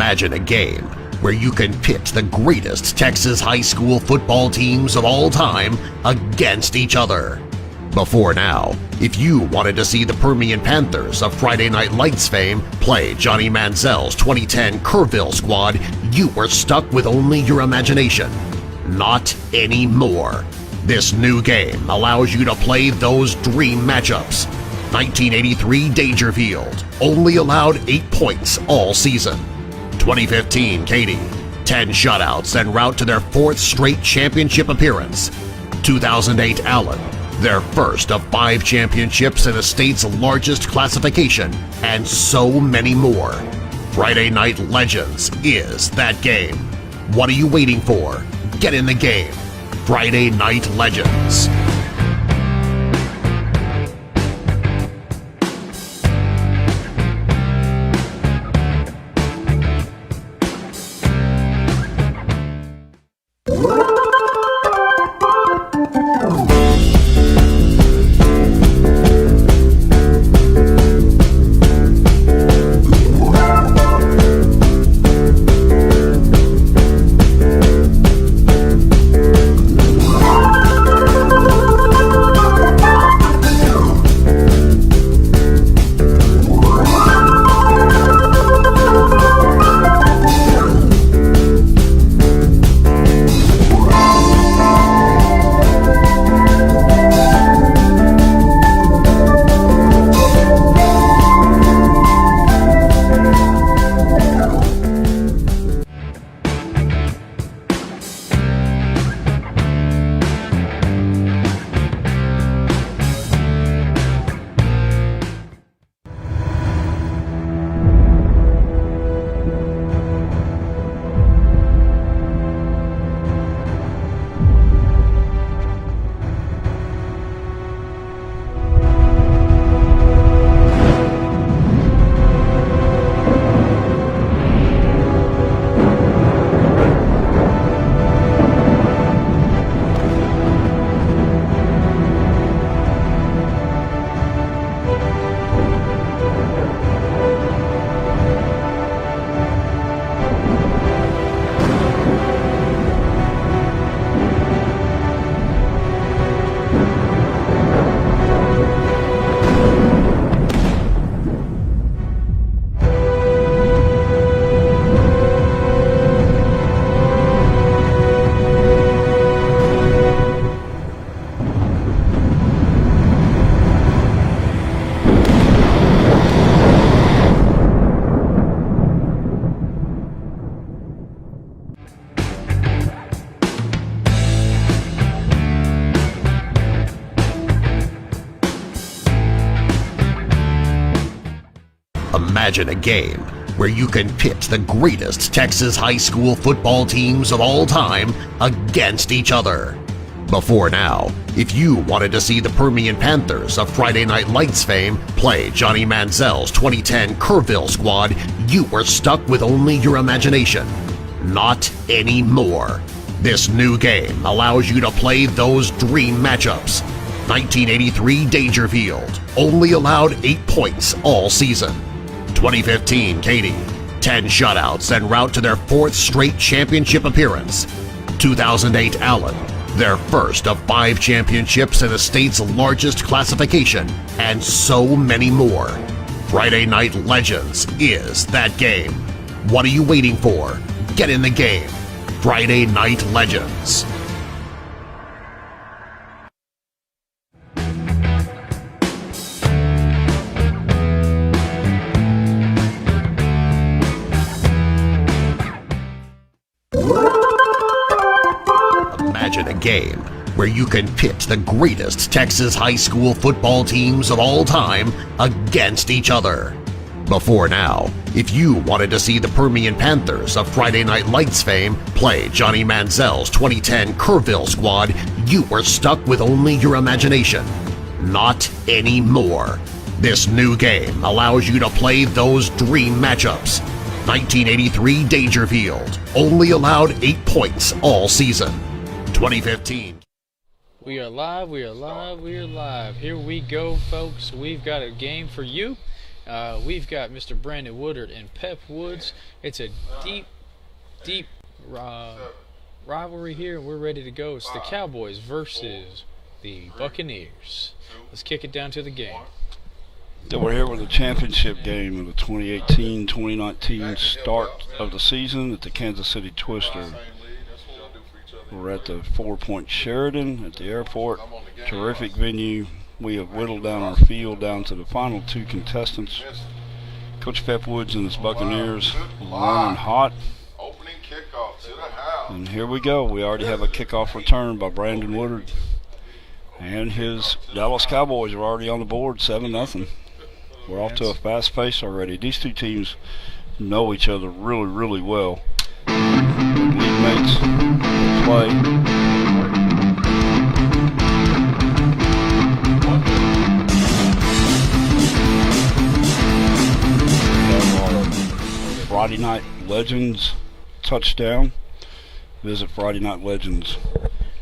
Imagine a game where you can pit the greatest Texas high school football teams of all time against each other. Before now, if you wanted to see the Permian Panthers of Friday Night Lights fame play Johnny Manziel's 2010 Kerrville squad, you were stuck with only your imagination. Not anymore. This new game allows you to play those dream matchups. 1983 Dangerfield only allowed 8 points all season. 2015 Katy, 10 shutouts en route to their 4th straight championship appearance. 2008 Allen, their first of 5 championships in the state's largest classification, and so many more. Friday Night Legends is that game. What are you waiting for? Get in the game. Friday Night Legends. Imagine a game where you can pit the greatest Texas high school football teams of all time against each other. Before now, if you wanted to see the Permian Panthers of Friday Night Lights fame play Johnny Manziel's 2010 Kerrville squad, you were stuck with only your imagination. Not anymore. This new game allows you to play those dream matchups. 1983 Dangerfield only allowed 8 points all season. 2015 Katy, 10 shutouts en route to their 4th straight championship appearance. 2008 Allen, their first of 5 championships in the state's largest classification, and so many more. Friday Night Legends is that game. What are you waiting for? Get in the game. Friday Night Legends. Imagine a game where you can pit the greatest Texas high school football teams of all time against each other. Before now, if you wanted to see the Permian Panthers of Friday Night Lights fame play Johnny Manziel's 2010 Kerrville squad, you were stuck with only your imagination. Not anymore. This new game allows you to play those dream matchups. 1983 Dangerfield only allowed 8 points all season. 2015. We are live, we are live, we are live. Here we go, folks. We've got a game for you. We've got Mr. Brandon Woodard and Pep Woods. It's a deep rivalry here, and we're ready to go. It's the Cowboys versus the Buccaneers. Let's kick it down to the game. So we're here with the championship game of the 2018-2019 start of the season at the Kansas City Twister. We're at the 4 Point Sheridan at the airport. Terrific venue. We have whittled down our field down to the final 2 contestants. Coach Pep Woods and his Buccaneers running hot. And here we go. We already have a kickoff return by Brandon Woodard. And his Dallas Cowboys are already on the board, 7-0. We're off to a fast pace already. These 2 teams know each other really, really well. League mates, they play. Friday Night Legends touchdown. Visit Friday Night Legends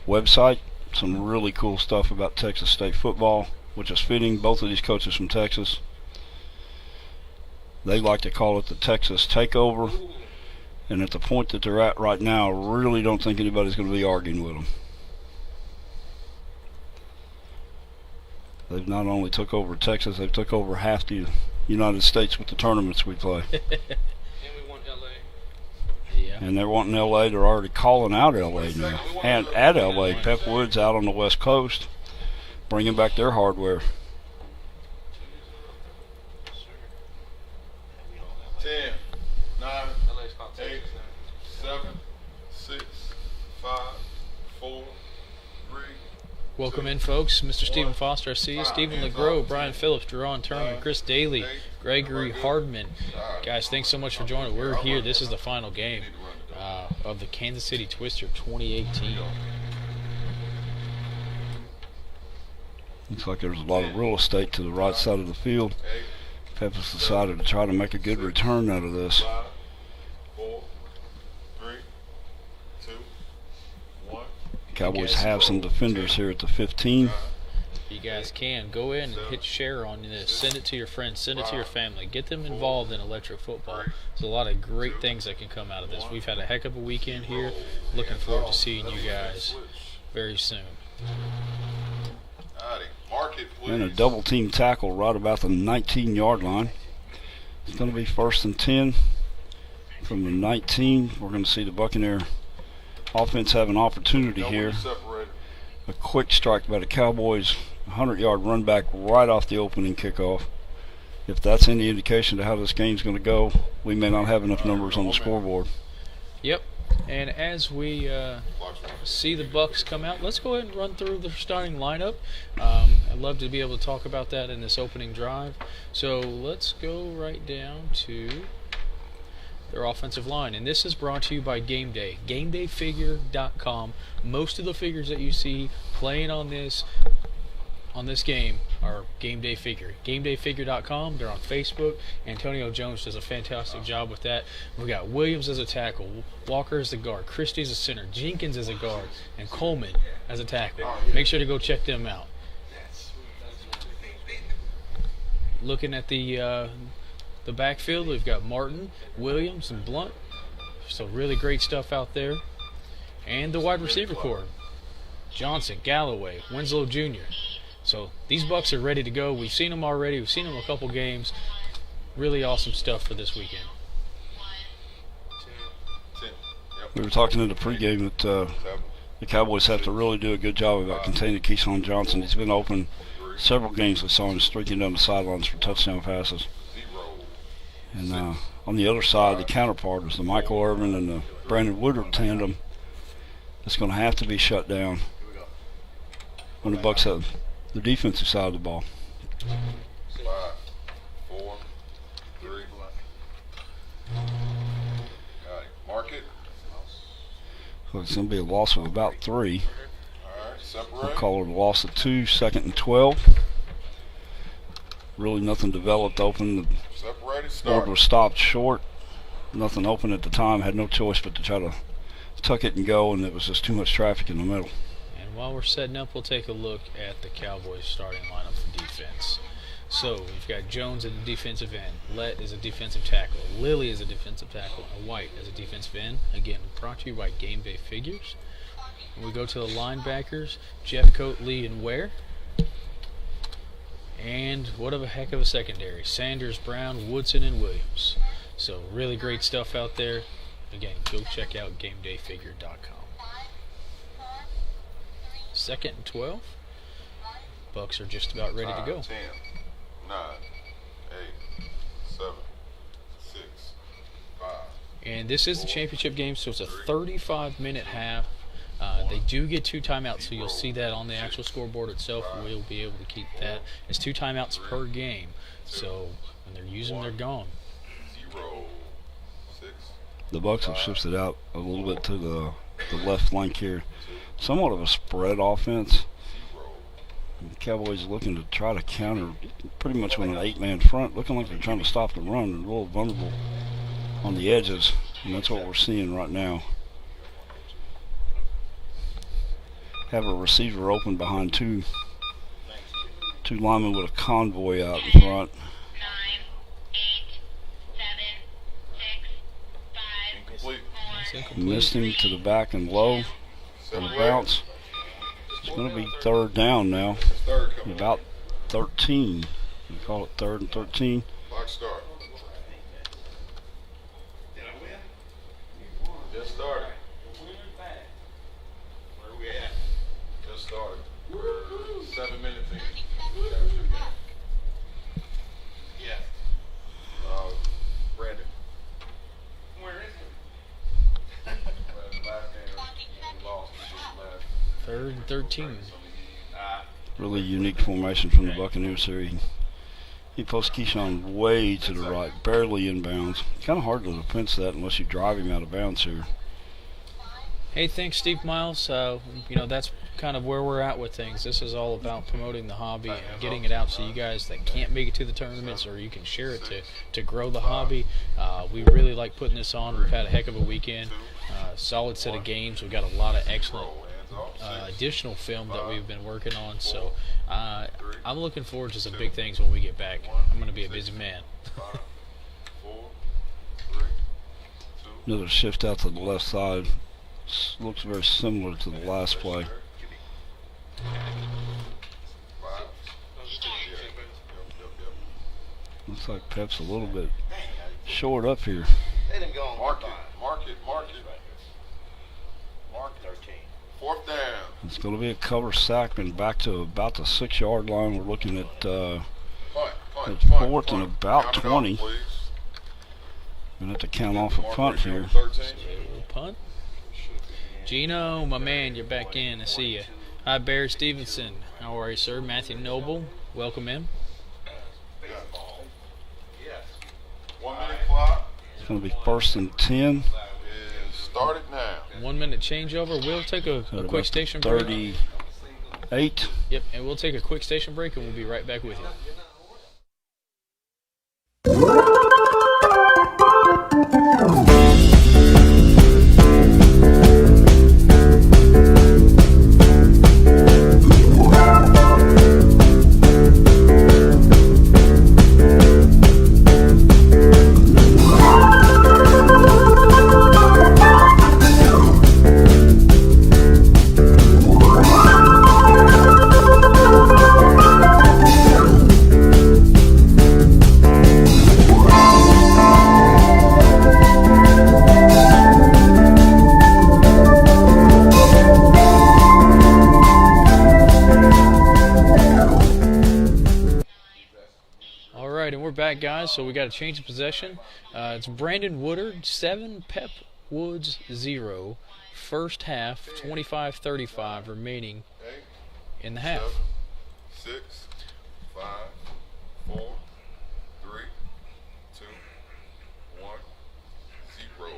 website. Some really cool stuff about Texas State football, which is fitting. Both of these coaches from Texas. They like to call it the Texas Takeover. And at the point that they're at right now, I really don't think anybody's going to be arguing with them. They've not only took over Texas, they've took over half the United States with the tournaments we play. And they're wanting LA. They're already calling out LA now. And at LA, Pep Woods out on the West Coast, bringing back their hardware. 10, 9, 8, 7, 6, 5, 4, 3. Welcome in, folks. Mr. Stephen Foster, I see you. Stephen LeGros, Brian Phillips, Jerron Turner, Chris Daly, Gregory Hardman. Guys, thanks so much for joining. We're here. This is the final game of the Kansas City Twister 2018. Looks like there's a lot of real estate to the right side of the field. Pep has decided to try to make a good return out of this. 5, 4, 3, 2, 1. Cowboys have some defenders here at the 15. You guys can go in and hit share on this. Send it to your friends. Send it to your family. Get them involved in electric football. There's a lot of great things that can come out of this. We've had a heck of a weekend here. Looking forward to seeing you guys very soon. And a double team tackle right about the 19-yard line. It's going to be 1st and 10 from the 19. We're going to see the Buccaneer offense have an opportunity here. A quick strike by the Cowboys, 100-yard run back right off the opening kickoff. If that's any indication to how this game's going to go, we may not have enough numbers on the scoreboard. Yep. And as we see the Bucs come out, let's go ahead and run through the starting lineup. I'd love to be able to talk about that in this opening drive. So let's go right down to their offensive line. And this is brought to you by Game Day, GameDayFigure.com. Most of the figures that you see playing on this game are Game Day Figure. GameDayFigure.com. They're on Facebook. Antonio Jones does a fantastic job with that. We got Williams as a tackle, Walker as a guard, Christie as a center, Jenkins as a guard, and Coleman as a tackle. Make sure to go check them out. Looking at the backfield, we've got Martin, Williams, and Blunt. So really great stuff out there. And the wide receiver corps, Johnson, Galloway, Winslow Jr. So these Bucs are ready to go. We've seen them already. We've seen them a couple games. Really awesome stuff for this weekend. We were talking in the pregame that the Cowboys have to really do a good job about containing Keyshawn Johnson. He's been open several games. We saw him streaking down the sidelines for touchdown passes. And on the other side, the counterpart is the Michael Irvin and the Brandon Woodard tandem. That's going to have to be shut down when the Bucs have the defensive side of the ball. 5, 4, 3. Got it. Mark it. So it's going to be a loss of about 3. All right, separate. We'll call it a loss of 2, 2nd and 12. Really nothing developed open. The Separated. board was stopped short. Nothing open at the time. Had no choice but to try to tuck it and go, and it was just too much traffic in the middle. And while we're setting up, we'll take a look at the Cowboys starting lineup for defense. So we've got Jones in the defensive end, Lett is a defensive tackle, Lilly is a defensive tackle, and White as a defensive end. Again, brought to you by Game Day Figures. And we go to the linebackers, Jeffcoat, Lee, and Ware. And what a heck of a secondary, Sanders, Brown, Woodson, and Williams. So really great stuff out there. Again, go check out GameDayFigure.com. 2nd and 12. Bucks are just about ready to go. 10, 9, 8, 7, 6, 5. And this is the championship game, so it's a 35-minute half. They do get 2 timeouts, so you'll see that on the actual scoreboard itself. We'll be able to keep that. It's 2 timeouts per game, so when they're using them, they're gone. 0, 6. The Bucks have shifted out a little bit to the left flank here. Somewhat of a spread offense. The Cowboys looking to try to counter pretty much with an 8-man front, looking like they're trying to stop the run. They're a little vulnerable on the edges, and that's what we're seeing right now. Have a receiver open behind two linemen with a convoy out in front. 9, 8, 7, 6, 5, Complete. 4. Missed him to the back and low on the bounce. It's going to be 3rd down now. Third coming. About 13. We call it 3rd and 13. Clock start. Just started. Where we at? Just started. We're 7 minutes in. Championship game. Yes. Brandon. Where is it? Last game we lost. We just left. 3rd and 13. Really unique formation from the Buccaneers here. He posts Keyshawn way to the right, barely inbounds. Kind of hard to defense that unless you drive him out of bounds here. Hey, thanks, Steve Miles. That's kind of where we're at with things. This is all about promoting the hobby and getting it out so you guys that can't make it to the tournaments, or you can share it to grow the hobby. We really like putting this on. We've had a heck of a weekend. Solid set of games. We've got a lot of excellent additional film that we've been working on. So I'm looking forward to some big things when we get back. I'm going to be a busy man. 4, 3, 2. Another shift out to the left side. Looks very similar to the last play. 5. Looks like Pep's a little bit short up here. Mark it. Mark it. Mark it. Mark 13. 4th down. It's going to be a cover sack and back to about the 6-yard line. We're looking at Punt. it's 4th and about Count it 20. off, please. Going to have to count off a Mark punt right here. 13. Little punt. Gino, my man, you're back in. I see you. Hi, Barry Stevenson. How are you, sir? Matthew Noble, welcome in. 1 minute clock It's going to be 1st and 10. is started now. 1 minute changeover. We'll take a At quick about station break. 38. Yep, and we'll take a quick station break, and we'll be right back with you. Back, guys, so we got a change of possession. It's Brandon Woodard 7, Pep Woods 0. First half, 25-35 remaining in the half. 7, 6, 5, 4, 3, 2, 1, 0.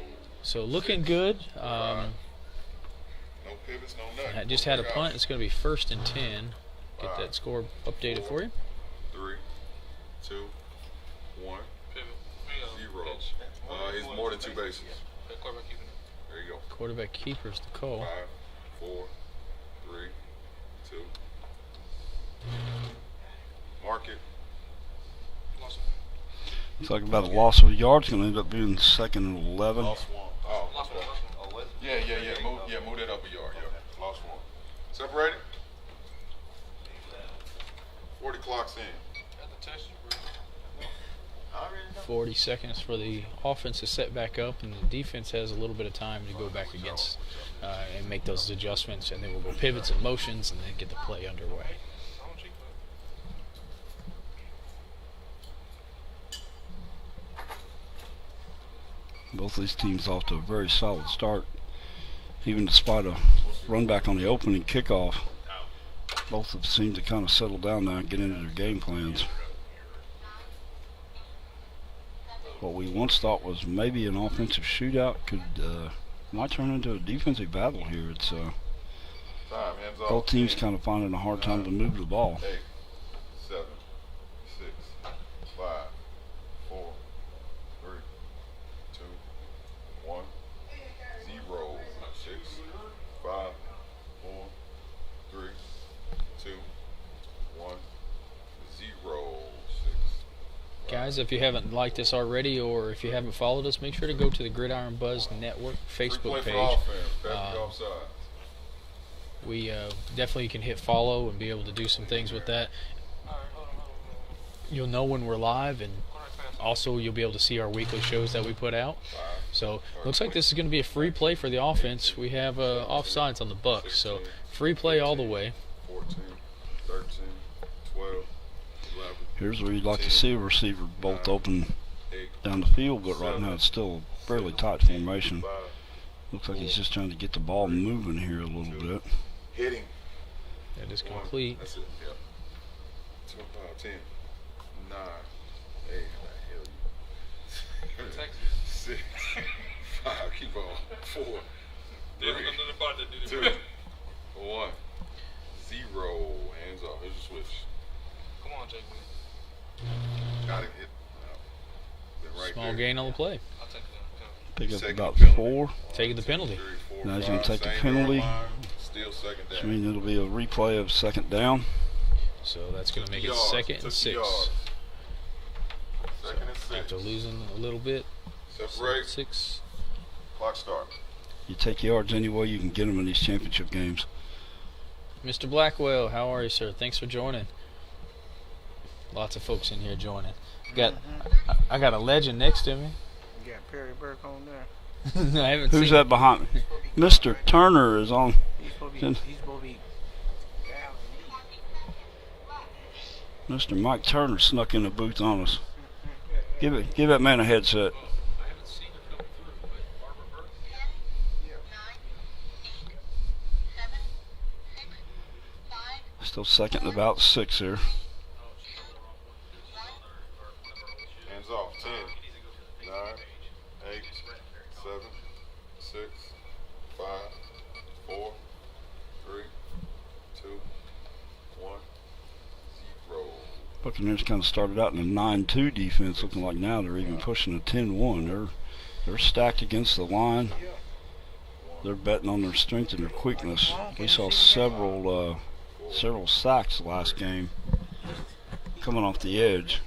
So looking good. No pivots, no nothing. I just had a punt. It's going to be 1st and 10. Get that score updated for you. 3, 2, 1, 0. It's more than 2 bases. There you go. Quarterback keeper's the call. 5, 4, 3, 2. Mark it. Looks like about a loss of a yard. It's going to end up being 2nd and 11. Lost one. Oh, okay. Move that up a yard. Yeah, lost one. Separated. 40 clocks in. 40 seconds for the offense to set back up, and the defense has a little bit of time to go back against and make those adjustments, and then we'll go pivots and motions and then get the play underway. Both these teams off to a very solid start, even despite a run back on the opening kickoff. Both have seemed to kind of settle down now and get into their game plans. What we once thought was maybe an offensive shootout might turn into a defensive battle here. It's both teams kind of finding a hard time to move the ball. 8, 7, 6, 5, 4, 3, 2, 1, 0, 6, 5, 4, 3, 2, 1, 0, 6. Guys, if you haven't liked us already or if you haven't followed us, make sure to go to the Gridiron Buzz Network Facebook page. We definitely can hit follow and be able to do some things with that. You'll know when we're live, and also you'll be able to see our weekly shows that we put out. So looks like this is going to be a free play for the offense. We have offsides on the Bucks, so free play all the way. 14, 13, 12, 11. Here's where you'd like to see a receiver bolt open down the field, but right now it's still a fairly tight formation. Looks like he's just trying to get the ball moving here a little bit. Hitting. That is complete. That's it. Yep. 10, 9, 8. Hell you. 6, 5. Keep on. 4, 3, 2, 1, 0. Hands off. Here's a switch. Come on, Jake. Got it. Hit. Been right Small there. gain on the play. Pick up Second about penalty. 4. Taking the penalty. 3, 4, Now he's 5, gonna take the same penalty. line, still second Which down. means it'll be a replay of 2nd down. So that's going to make it Yards, 2nd took and 6. yards. Second and 6. After losing a little bit, Separate. 6. Clock start. You take yards any way you can get them in these championship games. Mr. Blackwell, how are you, sir? Thanks for joining. Lots of folks in here joining. I got a legend next to me. You got Perry Burke on there. I haven't Who's seen that behind me? Mr. Turner is on. He's supposed to be Mr. Mike Turner snuck in the booth on us. Give that man a headset. Still 2nd and about 6 here. Hands off. 10, 9, 8, 7, 6, 5, 4, 3, 2, 1, 0. Buccaneers kind of started out in a 9-2 defense, looking like now they're even pushing a 10-1. They're stacked against the line. They're betting on their strength and their quickness. We saw several sacks last game coming off the edge.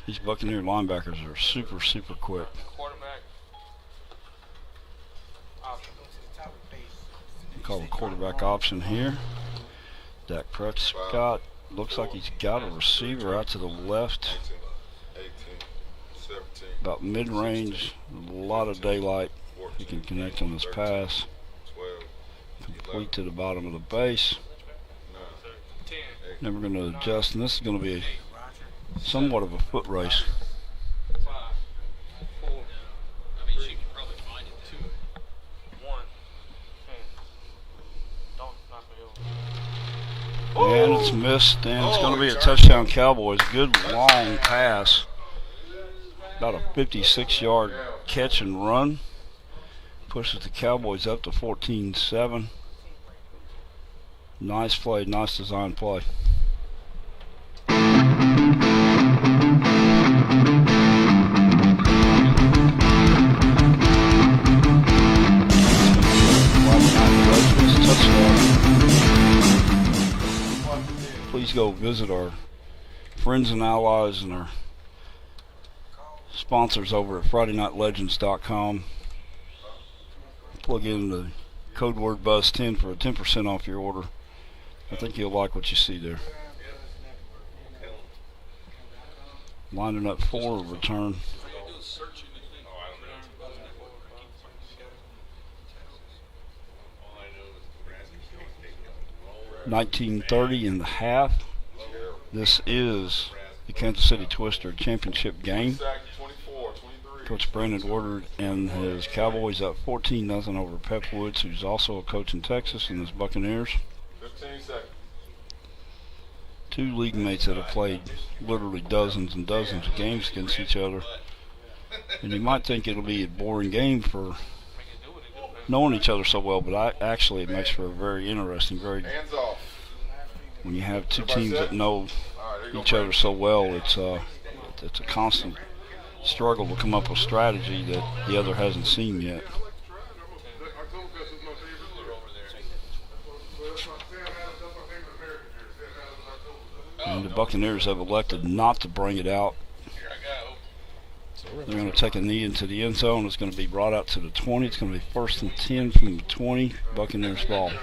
These Buccaneer linebackers are super, super quick. Call a quarterback option here. Dak Prescott looks like he's got a receiver out to the left, 18, 17, about mid-range, a lot of daylight. He can connect on this pass. 12, Complete to the bottom of the base. 9, Then we're going to adjust, and this is going to be somewhat of a foot race. And it's missed, and it's going to be a touchdown Cowboys. Good long pass. About a 56-yard catch and run. Pushes the Cowboys up to 14-7. Nice play, nice design play. Please go visit our friends and allies and our sponsors over at FridayNightLegends.com. Plug in the code word BUZZ10 for a 10% off your order. I think you'll like what you see there. Lining up for a return. 19:30 in the half. This is the Kansas City Twister championship game. Coach Brandon Woodard and his Cowboys up 14-0 over Pep Woods, who's also a coach in Texas, and his Buccaneers. 15 seconds. Two league mates that have played literally dozens and dozens of games against each other. And you might think it'll be a boring game for knowing each other so well, but actually it makes for a very interesting, Hands off. when you have two teams that know each other so well, it's a constant struggle to come up with strategy that the other hasn't seen yet. And the Buccaneers have elected not to bring it out. They're going to take a knee into the end zone. It's going to be brought out to the 20. It's going to be 1st and 10 from the 20. Buccaneers ball. 1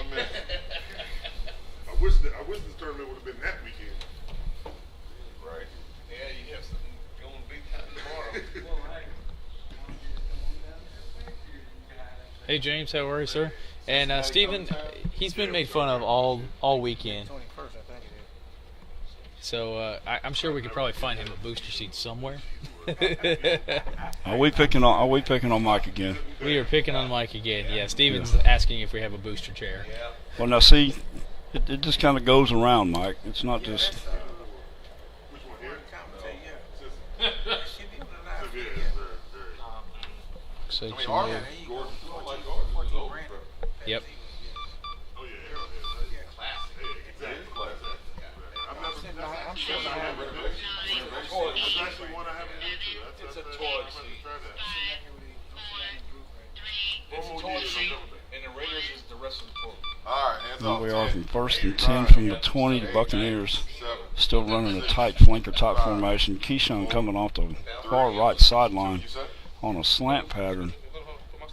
minute. I wish this tournament would have been that weekend. Right. Yeah, you have something going big time tomorrow. Hey James, how are you, sir? And Steven, he's been made fun of all weekend. 21st, I think it is. So I'm sure we could probably find him a booster seat somewhere. Are we picking on Mike again? We are picking on Mike again. Yeah, Steven's asking if we have a booster chair. Well, now see, it just kind of goes around, Mike. It's not just. Which one here? So I mean, to Army, move- Gordon, like Gordon. Yep. Oh, yeah. Exactly. I'm sure I have it. That's actually one I haven't been to. It's a toy seat. It's a toy seat, and the Raiders is the rest of the tour. All right, hands Here off. we are from 1st and 10 from the 20. The Buccaneers still running a tight flanker type formation. Keyshawn coming off the far right sideline on a slant pattern.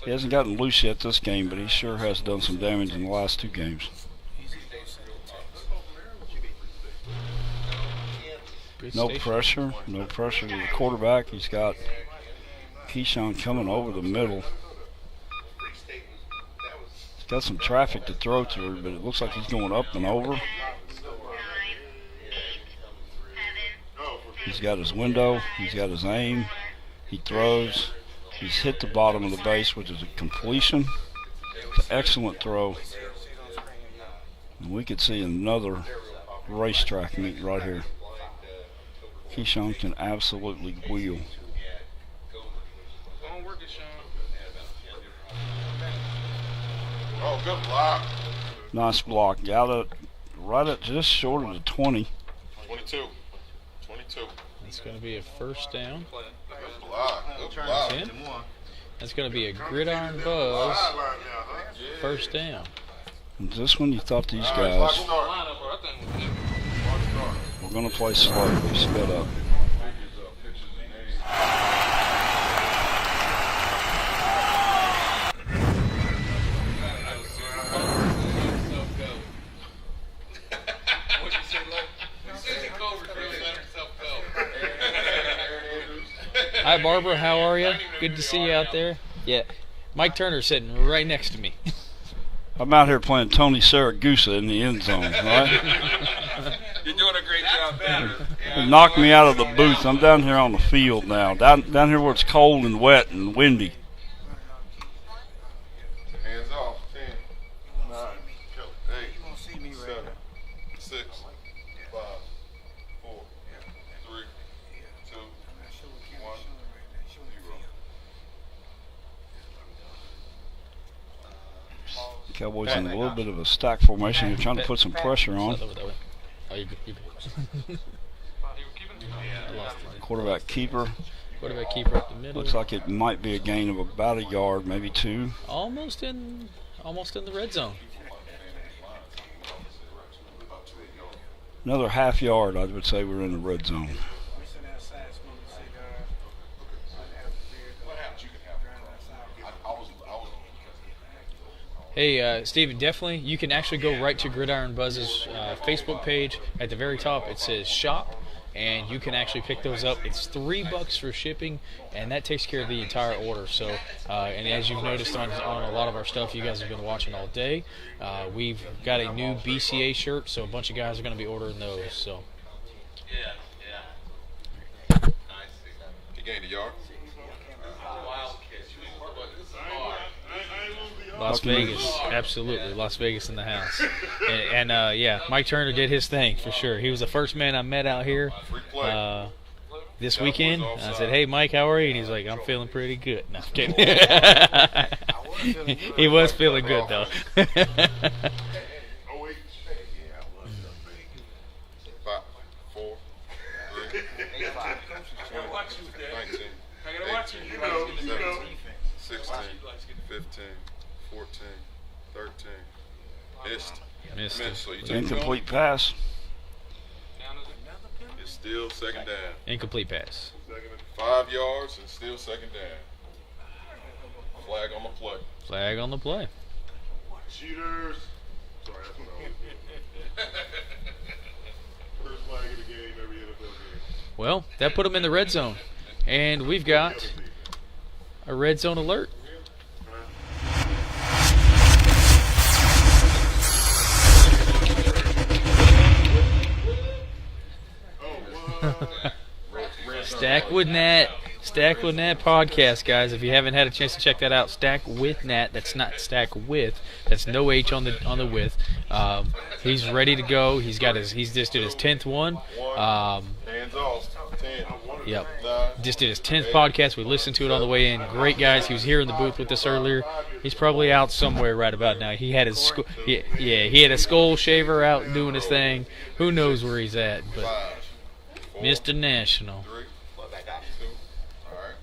He hasn't gotten loose yet this game, but he sure has done some damage in the last two games. Good No station. pressure to the quarterback. He's got Keyshawn coming over the middle. He's got some traffic to throw through, but it looks like he's going up and over. He's got his window. He's got his aim. He throws. He's hit the bottom of the base, which is a completion. It's an excellent throw. And we could see another racetrack meet right here. Keyshawn can absolutely wheel. Oh, good block. Nice block. Right at just short of the 20. 22. 22. It's going to be a first down. Good block. Good block. 10. That's going to be a gridiron buzz. Sideline now, huh? First down. And just when you thought these All right, clock guys start. were going to play slow, they sped up. Hi, Barbara. How are you? Good to see you out there. Yeah. Mike Turner's sitting right next to me. I'm out here playing Tony Saragusa in the end zone, right? You're doing a great job, man. They knocked me out of the booth. I'm down here on the field now. Down here where it's cold and wet and windy. Hands off. 10, 9, 8, You won't see me right 7, now. 6, 5, 4, 3, 2, 1, 0. Cowboys in a little bit of a stack formation. They're trying to put some pressure on. That way. Oh, you're good. I lost it. Quarterback keeper. Quarterback keeper up the middle. Looks like it might be a gain of about a yard, maybe two. Almost in the red zone. Another half yard, I would say we're in the red zone. We sit outside smoking cigars. Have a beer. Hey, Steven, definitely, you can actually go right to Gridiron Buzz's Facebook page. At the very top, it says shop, and you can actually pick those up. It's $3 for shipping, and that takes care of the entire order. So, and as you've noticed on a lot of our stuff, you guys have been watching all day. We've got a new BCA shirt, so a bunch of guys are going to be ordering those. So, You gained a yard. Las Vegas, absolutely, Las Vegas in the house. And yeah, Mike Turner did his thing for sure. He was the first man I met out here this weekend. I said, "Hey, Mike, how are you?" And he's like, "I'm feeling pretty good." No, I'm kidding. He was feeling good though. 5, 4, 3, 19, 18, 16, 15, 14, 13. Missed it. So you take Incomplete pass. It's still second down. Incomplete pass. 5 yards and still second down. Flag on the play. Flag on the play. Cheaters. Sorry, that's what I was. First flag of the game, every NFL game. Well, that put them in the red zone, and we've got a red zone alert. Stack with Nat podcast, guys. If you haven't had a chance to check that out, Stack with Nat. That's not Stack with. That's no H on the with. He's ready to go. He's just did his 10th one. Hands off. 10. Yep. 9. Just did his 10th podcast. We listened to it on the way in. Great guys. He was here in the booth with us earlier. He's probably out somewhere right about now. He had his he had a skull shaver out doing his thing. Who knows where he's at? But 5, 4, Mr. National. 3, 2. All right.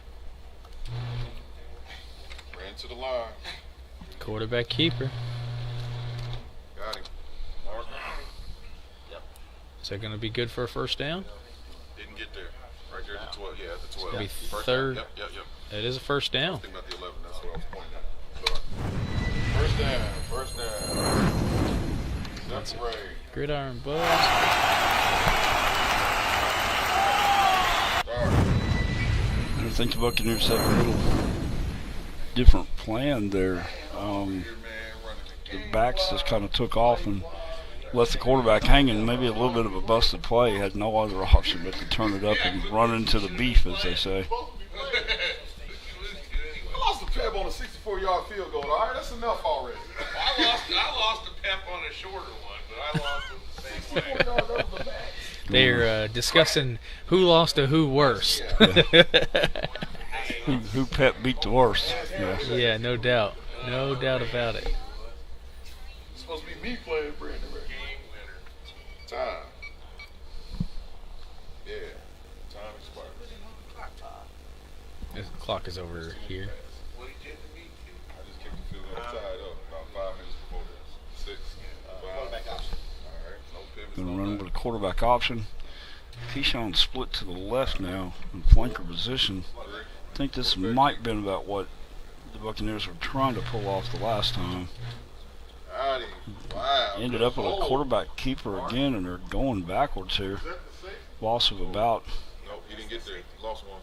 Ran to the line. Quarterback keeper. Got him. Mark. Is that going to be good for a first down? Didn't get there. Right there at the 12. Yeah, at the 12. gonna be First third. down. Yep. It is a first down. Think about the 11. That's what I was pointing at. First down. Separate. Gridiron Buzz. I think the Buccaneers have a little different plan there. The backs just kind of took off and left the quarterback hanging. Maybe a little bit of a busted play. Had no other option but to turn it up and run into the beef, as they say. I lost a pep on a 64-yard field goal. All right, that's enough already. I lost a pep on a shorter one, but I lost it the same way. They're discussing who lost to who worse. Who Pep beat the worst? Yeah. Yeah, no doubt. No doubt about it. It's supposed to be me playing Brandon Ray. Game winner. Time. Yeah. Time expired. The clock is over here. What he did to me, too. I just kicked the field goal tied up about 5 minutes before this. 6. 5. All right. No pivots. Going to no run nothing. with a quarterback option. Keyshawn split to the left now in flanker position. I think this might have been about what the Buccaneers were trying to pull off the last time. Got him. Wow. Ended up with a quarterback keeper again, and they're going backwards here. Loss of about Nope, he didn't get there. He lost one.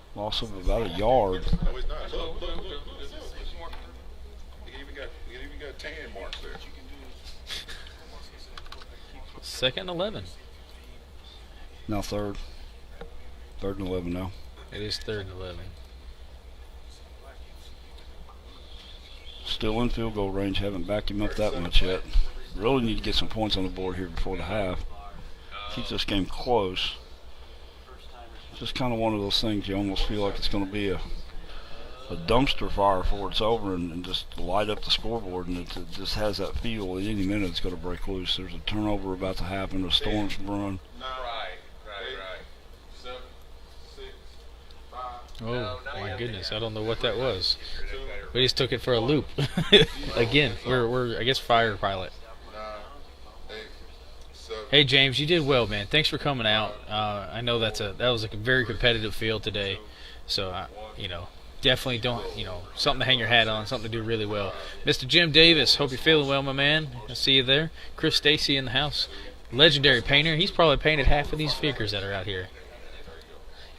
a yard. No, he's not. Look. He even got tan marks there. Second and 11. Now third and 11 now. It is third and 11. Still in field goal range. Haven't backed him up that much yet. Really need to get some points on the board here before the half. Keep this game close. Just kind of one of those things you almost feel like it's going to be a dumpster fire before it's over and just light up the scoreboard, and it just has that feel at any minute it's going to break loose. There's a turnover about to happen, a storm's run. Right. 7, 6, 5. Oh, my goodness. I don't know what that was. We just took it for a loop. Again, we're I guess, fire pilot. 9, 8, 7, Hey James, you did well, man. Thanks for coming out. I know that was a very competitive field today, so definitely don't something to hang your hat on, something to do really well. Mr. Jim Davis, hope you're feeling well, my man. I see you there. Chris Stacy in the house, legendary painter. He's probably painted half of these figures that are out here.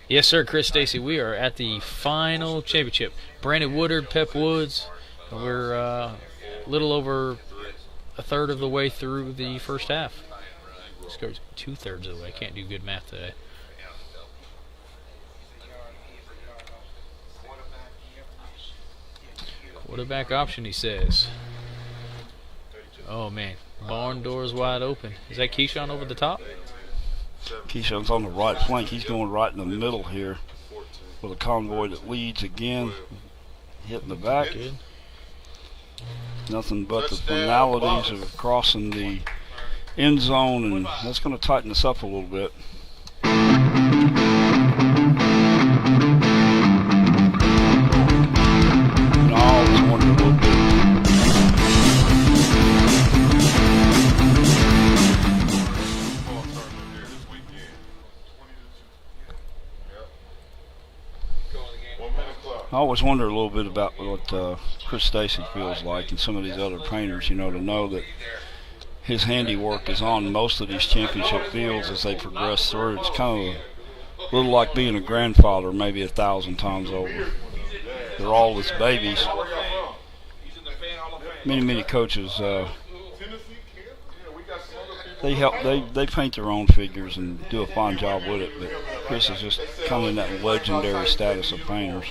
Yes, sir, Chris Stacy. We are at the final championship. Brandon Woodard, Pep Woods. We're a little over a third of the way through the first half. Let's go 2/3 of the way. I can't do good math today. Quarterback option, he says. Oh, man. Barn doors wide open. Is that Keyshawn over the top? Keyshawn's on the right flank. He's going right in the middle here with a convoy that leads again. Hitting the back. Good. Nothing but the formalities of crossing the end zone, and that's going to tighten us up a little bit. I always wonder a little bit. I always wonder a little bit about what Chris Stacy feels like and some of these other painters, to know that his handiwork is on most of these championship fields as they progress through. It's kind of a little like being a grandfather maybe 1,000 times over. They're all his babies. Many coaches, they paint their own figures and do a fine job with it, but Chris is just kind of in that legendary status of painters.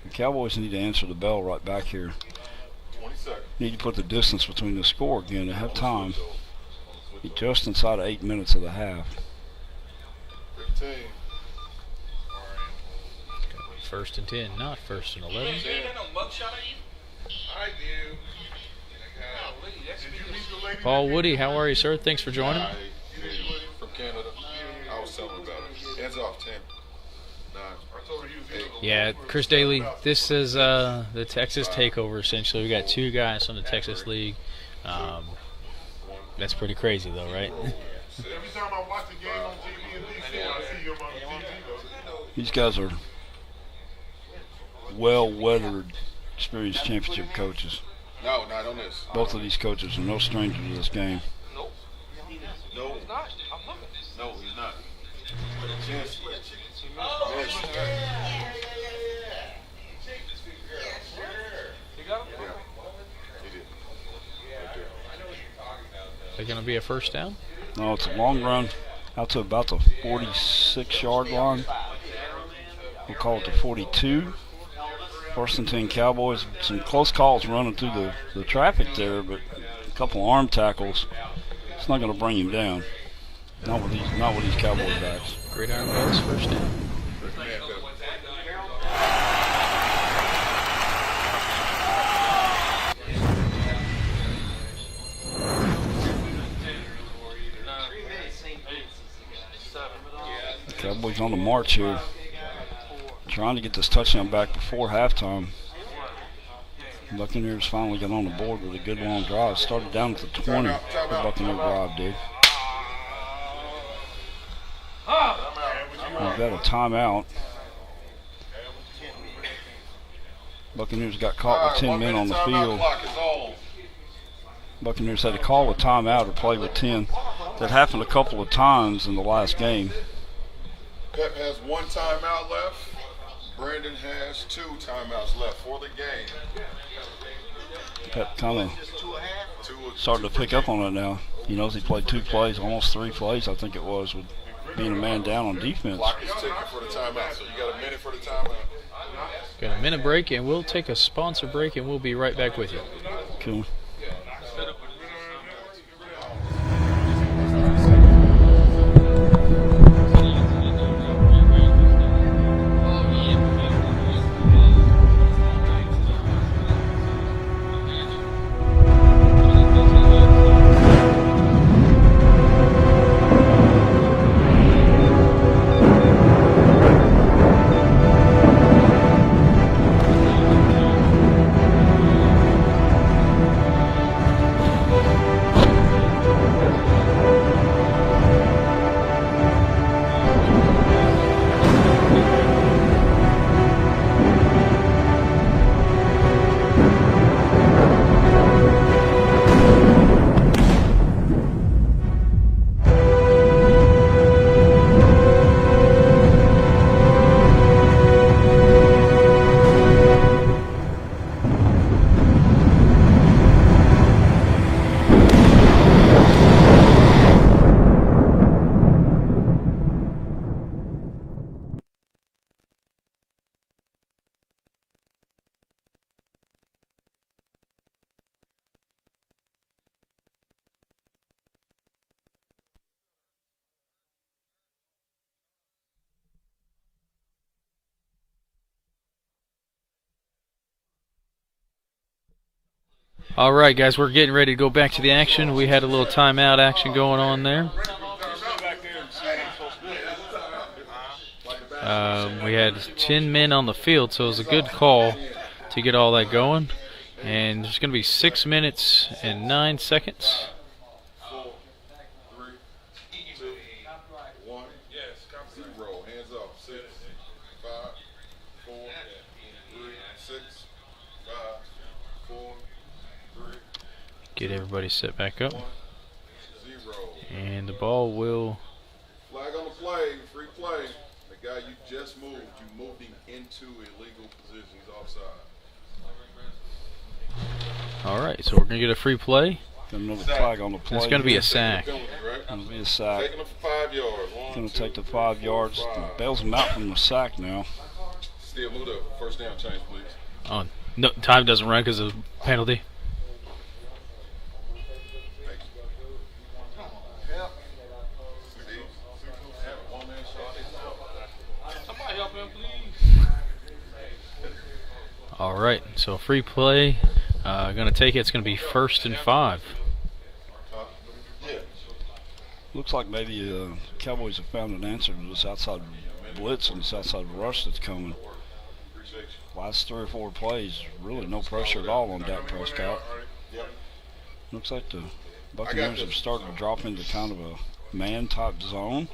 The Cowboys need to answer the bell right back here. Need to put the distance between the score again to have time. Be just inside of 8 minutes of the half. 15. First and 10, not first and 11. Paul Woody, how are you, sir? Thanks for joining. From Canada. I was telling him about it. Hands off, 10. 9. Yeah, Chris Daly, this is the Texas takeover, essentially. We got 2 guys from the Texas League. That's pretty crazy, though, right? Every time I watch a game on TV in DC, I see him on TV, though. These guys are well-weathered, experienced championship coaches. No, not on this. Both of these coaches are no stranger to this game. Nope. No. He's not. I'm looking. No, he's not. Chance. You got him? Yeah. He did. Right there. Is it going to be a first down? No, it's a long run out to about the 46-yard line. We'll call it the 42. First and 10 Cowboys. Some close calls running through the traffic there, but a couple arm tackles. It's not going to bring him down. Not with these Cowboy backs. Great iron bells, first down. The Cowboys on the march here, trying to get this touchdown back before halftime. Buccaneers finally got on the board with a good long drive. Started down at the 20. The Buccaneer drive did. We've got a timeout. Buccaneers got caught with 10 men on the field. Buccaneers had to call a timeout or play with 10. That happened a couple of times in the last game. Pep has 1 timeout left. Brandon has 2 timeouts left for the game. Pep kind of starting to pick up on it now. He knows he played 2 plays, almost 3 plays, I think it was, with being a man down on defense. Clock is ticking for the timeout, so you got a minute for the timeout. Got a minute break, and we'll take a sponsor break, and we'll be right back with you. Cool. All right, guys, we're getting ready to go back to the action. We had a little timeout action going on there. We had 10 men on the field, so it was a good call to get all that going. And there's going to be 6 minutes and 9 seconds. 4, 3, 2, 1. Yes, 0. Hands up. 6, 5, 4, 3, 6, 5, 4, 3. Get everybody set back up. 0. And the ball will... Flag on the play. Free play. The guy you just moved, you moved him into illegal position. He's offside. All right, so we're going to get a free play. Got another flag on the play. It's going to be a sack. Going to be a sack. Taking him for 5 yards. Going to take the 5 yards. Bails him out from the sack now. Still move up. First down change, please. Oh, no, time doesn't run because of penalty. Somebody help him, please. All right, so free play. Going to take it. It's going to be 1st and 5. Looks like maybe Cowboys have found an answer to this outside blitz and this outside rush that's coming. Last 3 or 4 plays, really no pressure at all on Dak Prescott. Looks like the Buccaneers have started to drop into kind of a man-type zone.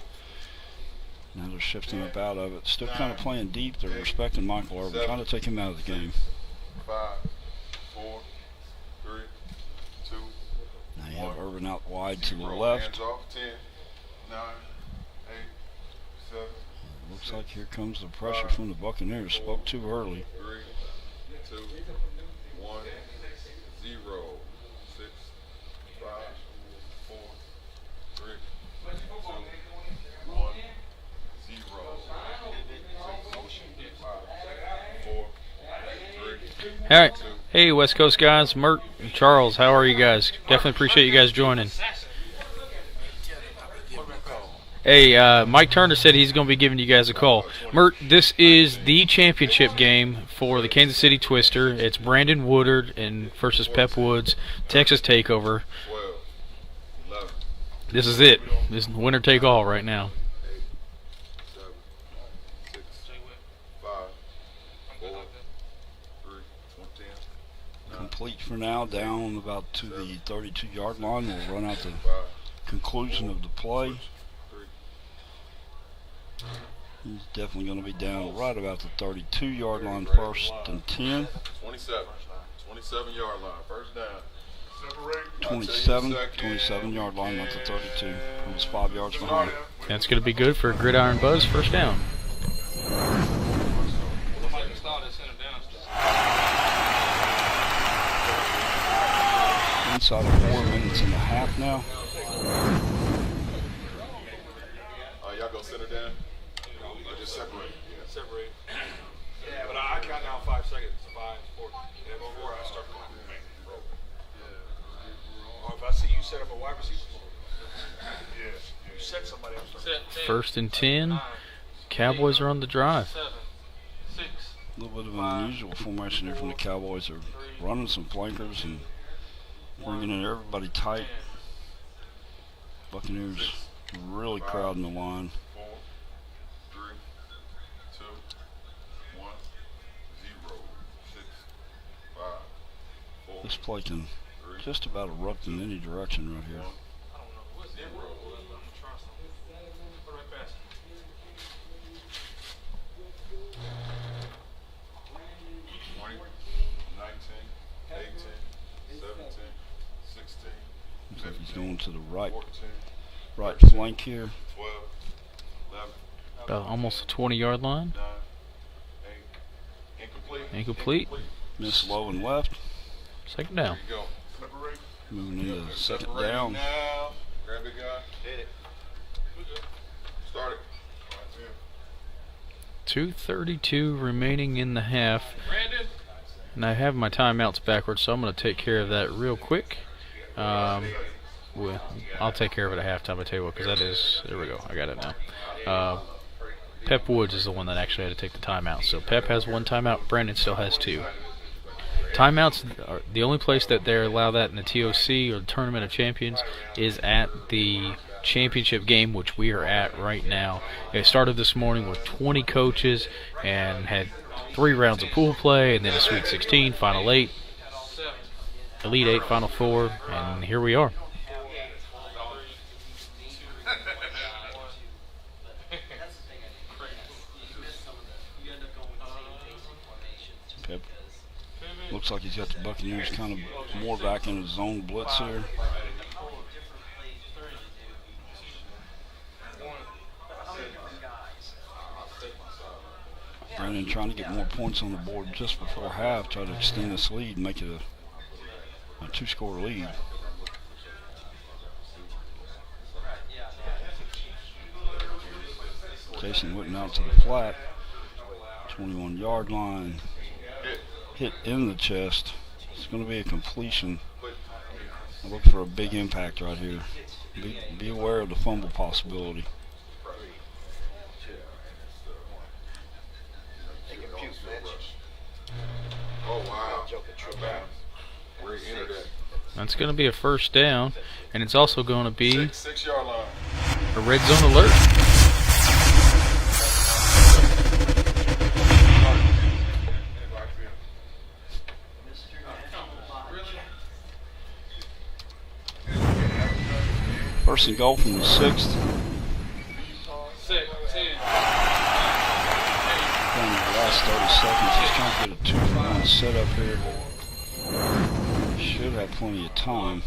Now they're shifting up out of it. Still kind of playing deep. They're respecting Michael Irvin, trying to take him out of the game. 5, 4, 3, 2. Now you have Irvin out wide to the left. Hands off. 10, 9, 8, 7. Looks like here comes the pressure from the Buccaneers. Spoke too early. 3, 2, 1, 0. 6, 5, 4, 3, 2, 1, 0. 4, 3. All right. Hey, West Coast guys. Mert and Charles, how are you guys? Definitely appreciate you guys joining. Hey, Mike Turner said he's going to be giving you guys a call. Mert, this is the championship game for the Kansas City Twister. It's Brandon Woodard versus Pep Woods, Texas Takeover. 12, 11, This is it. This is winner take all right now. 8, 7, 6, 5, 4, 3, 10. Complete for now, down about to the 32-yard line. We'll run out the conclusion of the play. He's definitely going to be down right about the 32-yard line, 1st and 10. 27-yard line, first down. 27-yard line, not the 32. It was 5 yards behind. That's going to be good for Gridiron Buzz, first down. Inside of 4 minutes and a half now. Y'all go center down? Or just separate? Yeah. Separate. Yeah, but I count down 5 seconds. 5, 4. Yeah, before I start going. Or if I see you set up a wide receiver. Yeah. You set somebody else. 1st and 10. Cowboys are on the drive. 7, 6. A little bit of an unusual formation here from the Cowboys. They're running some flankers and bringing in everybody tight. Buccaneers really crowding the line. 4, 3, 2, 1, 0. 6, 5, 4. This play can just about erupt in any direction right here. I don't know. What's that? I'm trying something. Put it right past. 20, 19, 18, 17, 16, Looks like he's going to the right 14, flank here. 12, 11, About almost the 20-yard line. 9, 8, incomplete. Incomplete. Miss low and left. Second down. There you go. Moving into second Separating down. now. Grab it, guy. Hit it. Start it. 2:32 remaining in the half. Brandon. And I have my timeouts backwards, so I'm going to take care of that real quick. Well, I'll take care of it at halftime, I tell you what, because that is, there we go, I got it now. Pep Woods is the one that actually had to take the timeout. So Pep has 1 timeout, Brandon still has 2. Timeouts are the only place that they allow that in the TOC or the Tournament of Champions is at the championship game, which we are at right now. It started this morning with 20 coaches and had 3 rounds of pool play, and then a Sweet 16, Final 8, Elite 8, Final 4, and here we are. Pep. Looks like he's got the Buccaneers kind of more back in his zone blitz here. Brandon trying to get more points on the board just before half, try to extend this lead and make it a 2-score lead. Jason Witten out to the flat, 21-yard line, hit in the chest. It's going to be a completion. I look for a big impact right here. Be aware of the fumble possibility. Oh, wow. Where he entered that. That's going to be a first down, and it's also going to be 6-yard line. a red zone alert. First and goal from the 6th. 6, 10. Down to the last 30 seconds. He's trying to get a 2-for-1 set up here. Should have plenty of time.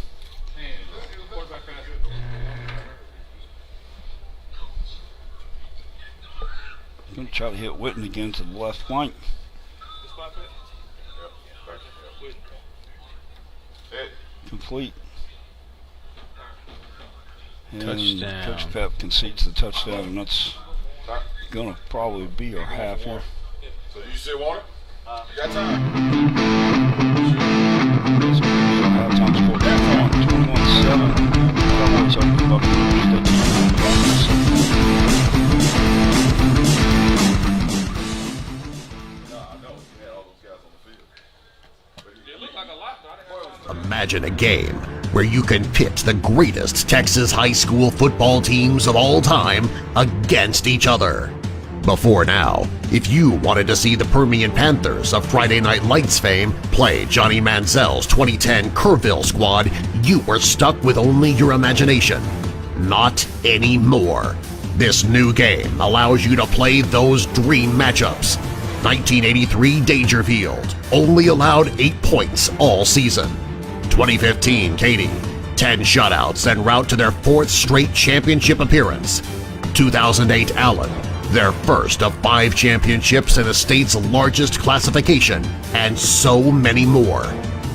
Going to try to hit Witten again to the left flank. Complete. And Touchdown. Coach Pep concedes the touchdown, and that's going to probably be our half here. So you still want it? You got time. It's going to be our halftime score. 21-7. Cowboys over the Buccaneers. Imagine a game where you can pit the greatest Texas high school football teams of all time against each other. Before now, if you wanted to see the Permian Panthers of Friday Night Lights fame play Johnny Manziel's 2010 Kerrville squad, you were stuck with only your imagination. Not anymore. This new game allows you to play those dream matchups. 1983 Dangerfield only allowed 8 points all season. 2015 Katy, 10 shutouts en route to their 4th straight championship appearance. 2008 Allen, their first of 5 championships in the state's largest classification, and so many more.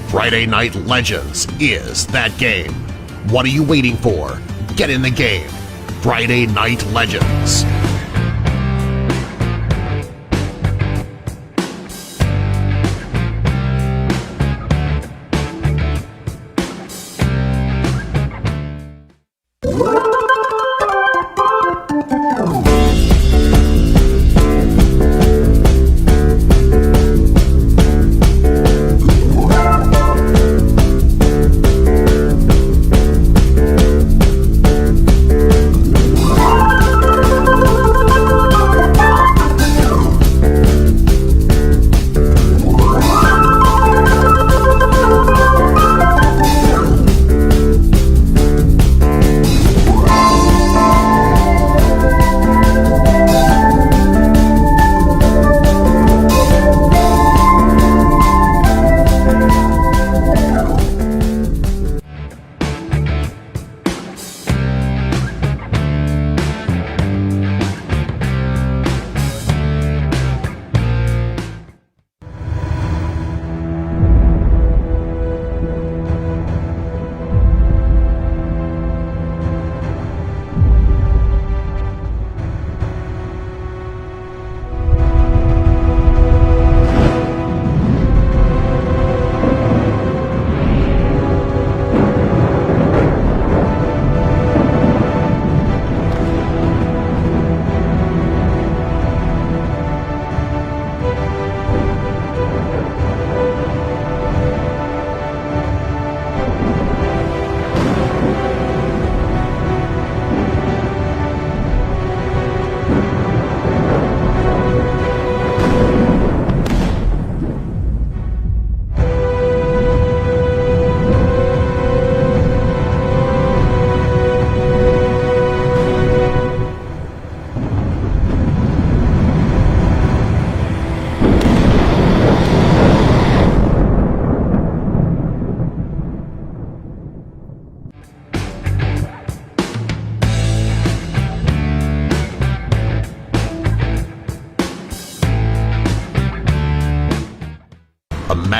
Friday Night Legends is that game. What are you waiting for? Get in the game. Friday Night Legends.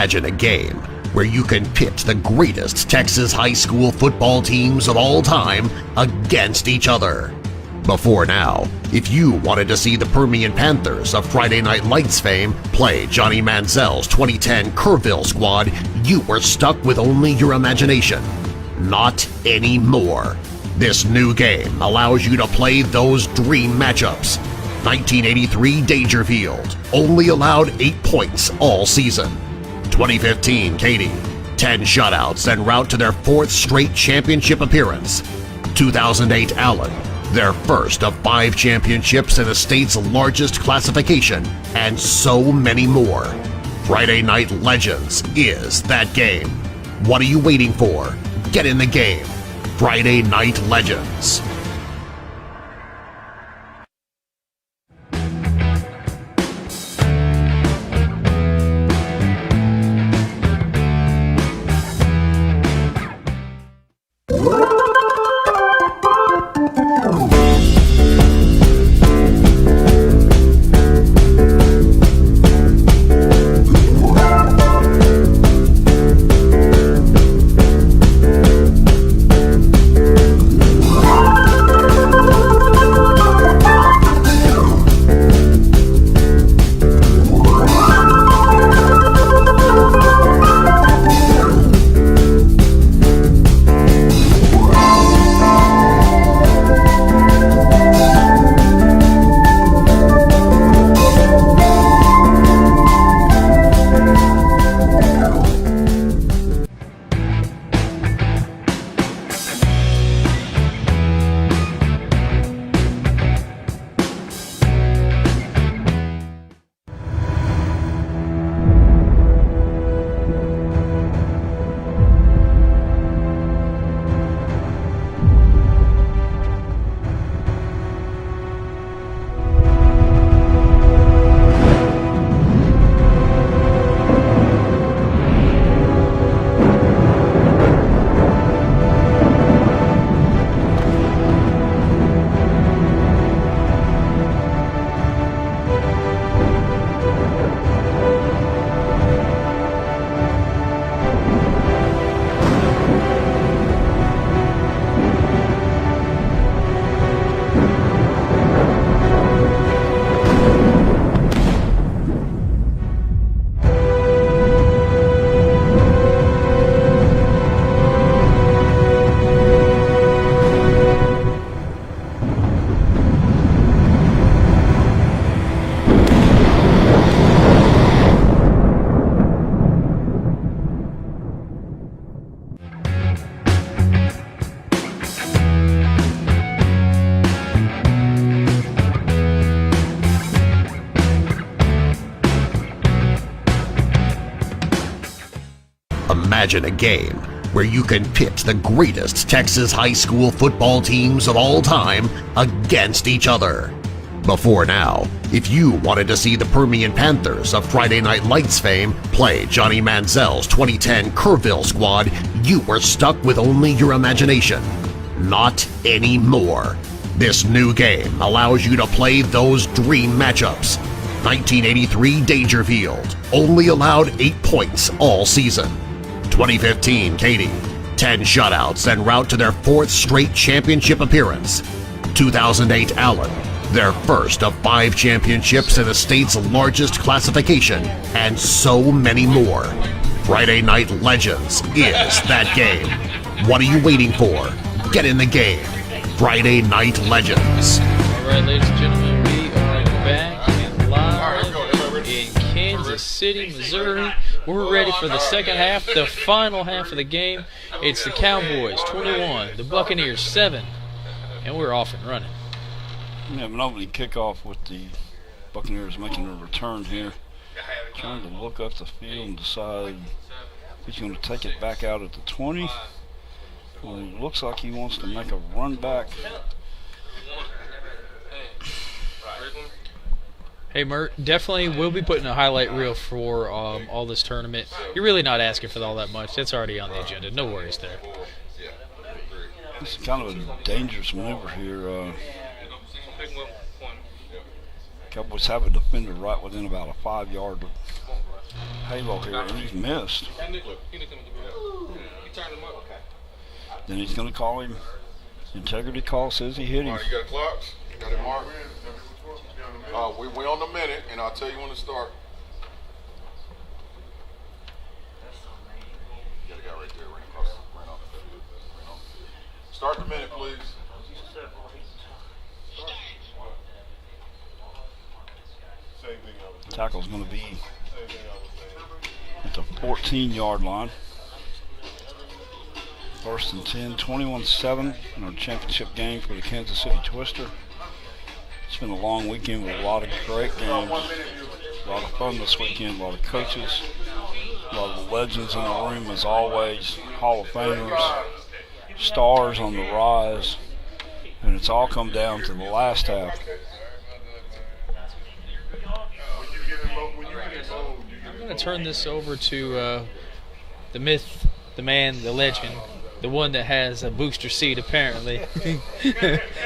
Imagine a game where you can pit the greatest Texas high school football teams of all time against each other. Before now, if you wanted to see the Permian Panthers of Friday Night Lights fame play Johnny Manziel's 2010 Kerrville squad, you were stuck with only your imagination. Not anymore. This new game allows you to play those dream matchups. 1983 Dangerfield only allowed 8 points all season. 2015 Katy, 10 shutouts en route to their 4th straight championship appearance. 2008 Allen, their first of 5 championships in the state's largest classification, and so many more. Friday Night Legends is that game. What are you waiting for? Get in the game. Friday Night Legends. Imagine a game where you can pit the greatest Texas high school football teams of all time against each other. Before now, if you wanted to see the Permian Panthers of Friday Night Lights fame play Johnny Manziel's 2010 Kerrville squad, you were stuck with only your imagination. Not anymore. This new game allows you to play those dream matchups. 1983 Dangerfield only allowed 8 points all season. 2015 Katy, 10 shutouts en route to their 4th straight championship appearance. 2008 Allen, their first of 5 championships in the state's largest classification, and so many more. Friday Night Legends is that game. What are you waiting for? Get in the game. Friday Night Legends. All right, ladies and gentlemen, we are back and live in Kansas City, Missouri. We're ready for the second half, the final half of the game. It's the Cowboys 21, the Buccaneers 7, and we're off and running. We have an opening kickoff with the Buccaneers making a return here, trying to look up the field and decide if he's going to take it back out at the 20. Well, it looks like he wants to make a run back. Hey, Mert, definitely we'll be putting a highlight reel for all this tournament. You're really not asking for all that much. That's already on the agenda. No worries there. This is kind of a dangerous maneuver here. Cowboys have a defender right within about a 5-yard halo here, and he's missed. Then he's going to call him. Integrity call says he hit him. All right, you got clocks? Got it marked? We're on the minute, and I'll tell you when to start. Got a guy right there, ran off the field. Start the minute, please. Same thing I was doing. Tackle's going to be Same thing I was saying. at the 14-yard line. First and 10, 21-7 in our championship game for the Kansas City Twister. It's been a long weekend with a lot of great games, a lot of fun this weekend, a lot of coaches, a lot of legends in the room as always, Hall of Famers, stars on the rise, and it's all come down to the last half. I'm going to turn this over to the myth, the man, the legend, the one that has a booster seat apparently,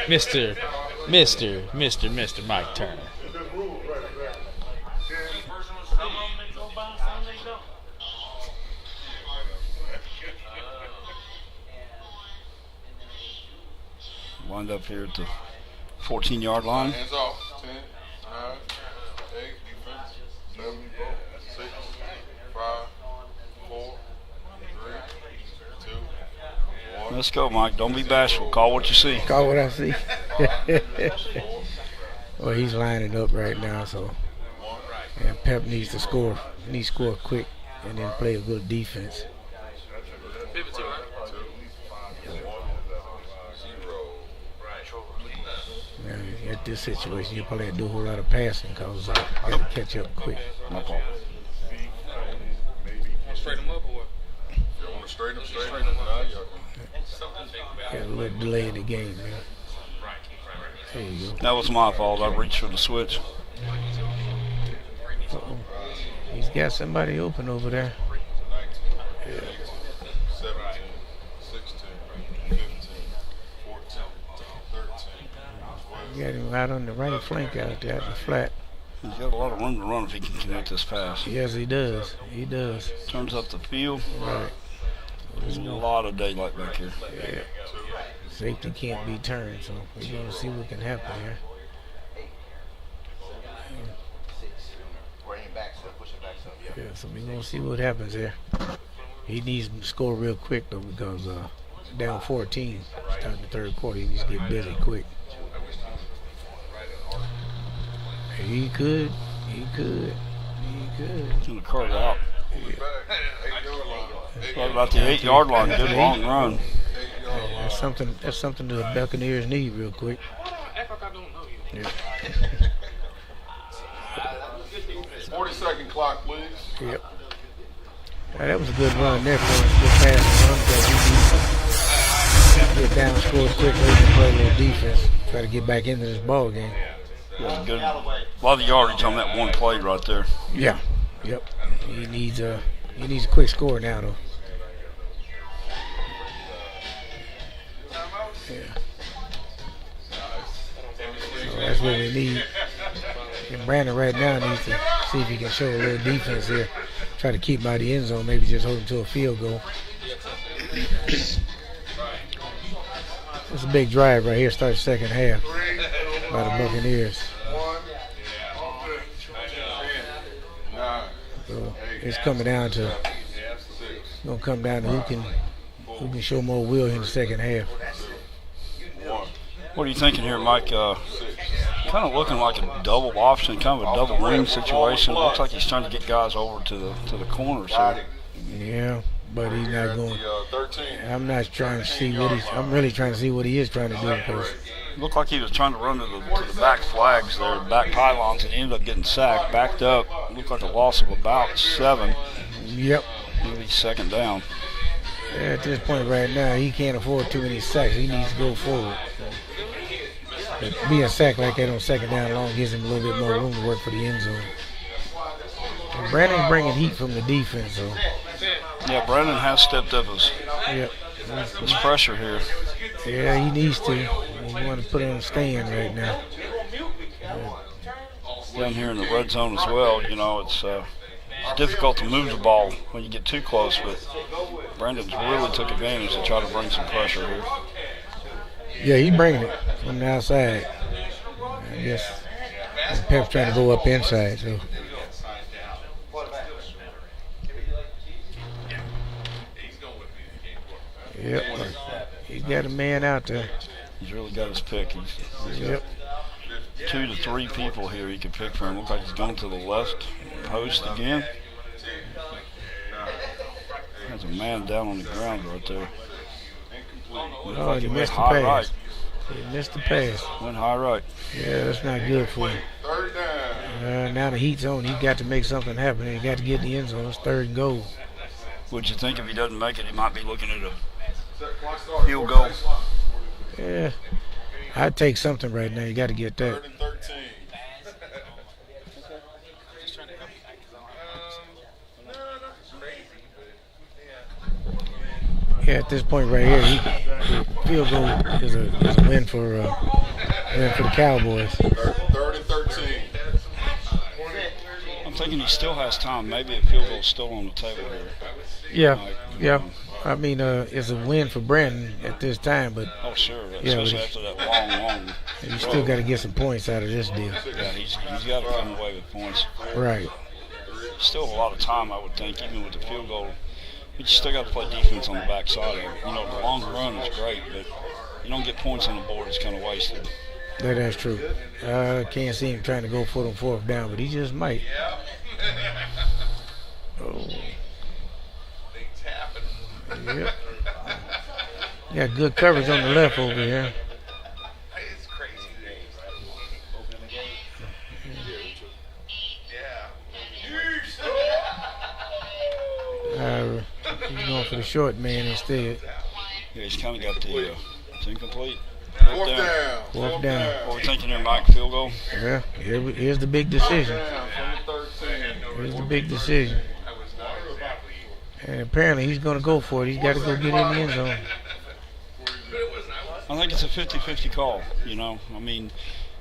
Mr. Mike Turner. Wind up here at the 14-yard line. Hands off. 10, 9, 8, defense, 7, 6, 5, 4, 3, 2, 1. Let's go, Mike. Don't be bashful. Call what you see. Call what I see. Well, he's lining up right now, so and Pep needs to score. He needs to score quick and then play a good defense. Now, at this situation, you probably have to do a whole lot of passing because you got to catch up quick. No problem. Straight him up or what? You want to straighten them? Straighten them. Now y'all Got a little delay in the game, man. There you go. That was my fault. I reached for the switch. Uh-oh. He's got somebody open over there. 19, 17, 16, 15, 14, 13, 12. Got him out on the right flank out there at the flat. He's got a lot of room to run if he can connect this pass. Yes, he does. He does. Turns up the field. Right. There's a lot of daylight back here. Yeah. Safety can't be turned, so we're going to see what can happen here. Yeah, so we're going to see what happens here. He needs to score real quick, though, because down 14, starting the third quarter, he needs to get busy quick. He could. He's going to curl out. Back, 8-yard line. Right about the 8-yard line. Good long run. 8-yard line. That's something the Buccaneers need real quick. Act like I don't know you. Yeah. 40-second clock, please. Yep. That was a good run there for him. Good pass and run, but we need to get down, score quickly, and play a little defense. Try to get back into this ball game. Yeah, good. A lot of yardage on that one play right there. Yeah. Yep. He needs a quick score now, though. Yeah. So that's what we need. And Brandon right now needs to see if he can show a little defense here. Try to keep by the end zone, maybe just hold him to a field goal. It's a big drive right here, starts second half by the Buccaneers. So it's coming down to who can show more will in the second half. What are you thinking here, Mike? Kind of looking like a double option, kind of a double wing situation. Looks like he's trying to get guys over to the corners here. Yeah, but he's not going. 13. I'm not trying to see what he's. I'm really trying to see what he is trying to do because Looked like he was trying to run to the back flags there, back pylons, and ended up getting sacked. Backed up. Looked like a loss of about 7. yep. Maybe second down. Yeah, at this point right now, he can't afford too many sacks. He needs to go forward. But being sacked like that on second down long gives him a little bit more room to work for the end zone. And Brandon's bringing heat from the defense, so. Yeah, Brandon has stepped up Yep. his pressure here. Yeah, he needs to. He want to put on a stand right now. Down here in the red zone as well, you know, it's it's difficult to move the ball when you get too close, but Brandon's really took advantage to try to bring some pressure here. Yeah, he's bringing it from the outside. I guess Pep's trying to go up inside, so. Yep, he's got a man out there. He's really got his pick. Yep. 2 to 3 people here he can pick from. Looks like he's going to the left post again. There's a man down on the ground right there. Oh, he missed the high pass. right. He missed the pass. Went high right. Yeah, that's not good for him. Now the heat's on. He's got to make something happen. He got to get in the end zone. It's 3rd and goal. Would you think if he doesn't make it, he might be looking at a field goal? Yeah, I'd take something right now. You got to get that. 3rd and 13. Yeah, at this point right here, the field goal is a win for the Cowboys. 3rd and 13. I'm thinking he still has time. Maybe a field goal's still on the table here. Yeah. I mean, it's a win for Brandon at this time, but Oh, sure. Yeah, Especially but after that long. you still got to get some points out of this deal. Yeah, he's got to come away with points. Right. Still a lot of time, I would think, even with the field goal. But you still got to play defense on the backside of it. You know, the long run is great, but you don't get points on the board, it's kind of wasted. That's true. I can't see him trying to go for them 4th down, but he just might. Oh. Yep. Got good coverage on the left over here. It's crazy days. He's going for the short man instead. Yeah, he's kind of got the it's incomplete. 4th down. 4th down. What we're thinking here, Mike, field goal? Yeah, here's the big decision. From the 13. Here's the big decision. And apparently he's going to go for it. He's got to go get in the end zone. I think it's a 50-50 call, you know. I mean,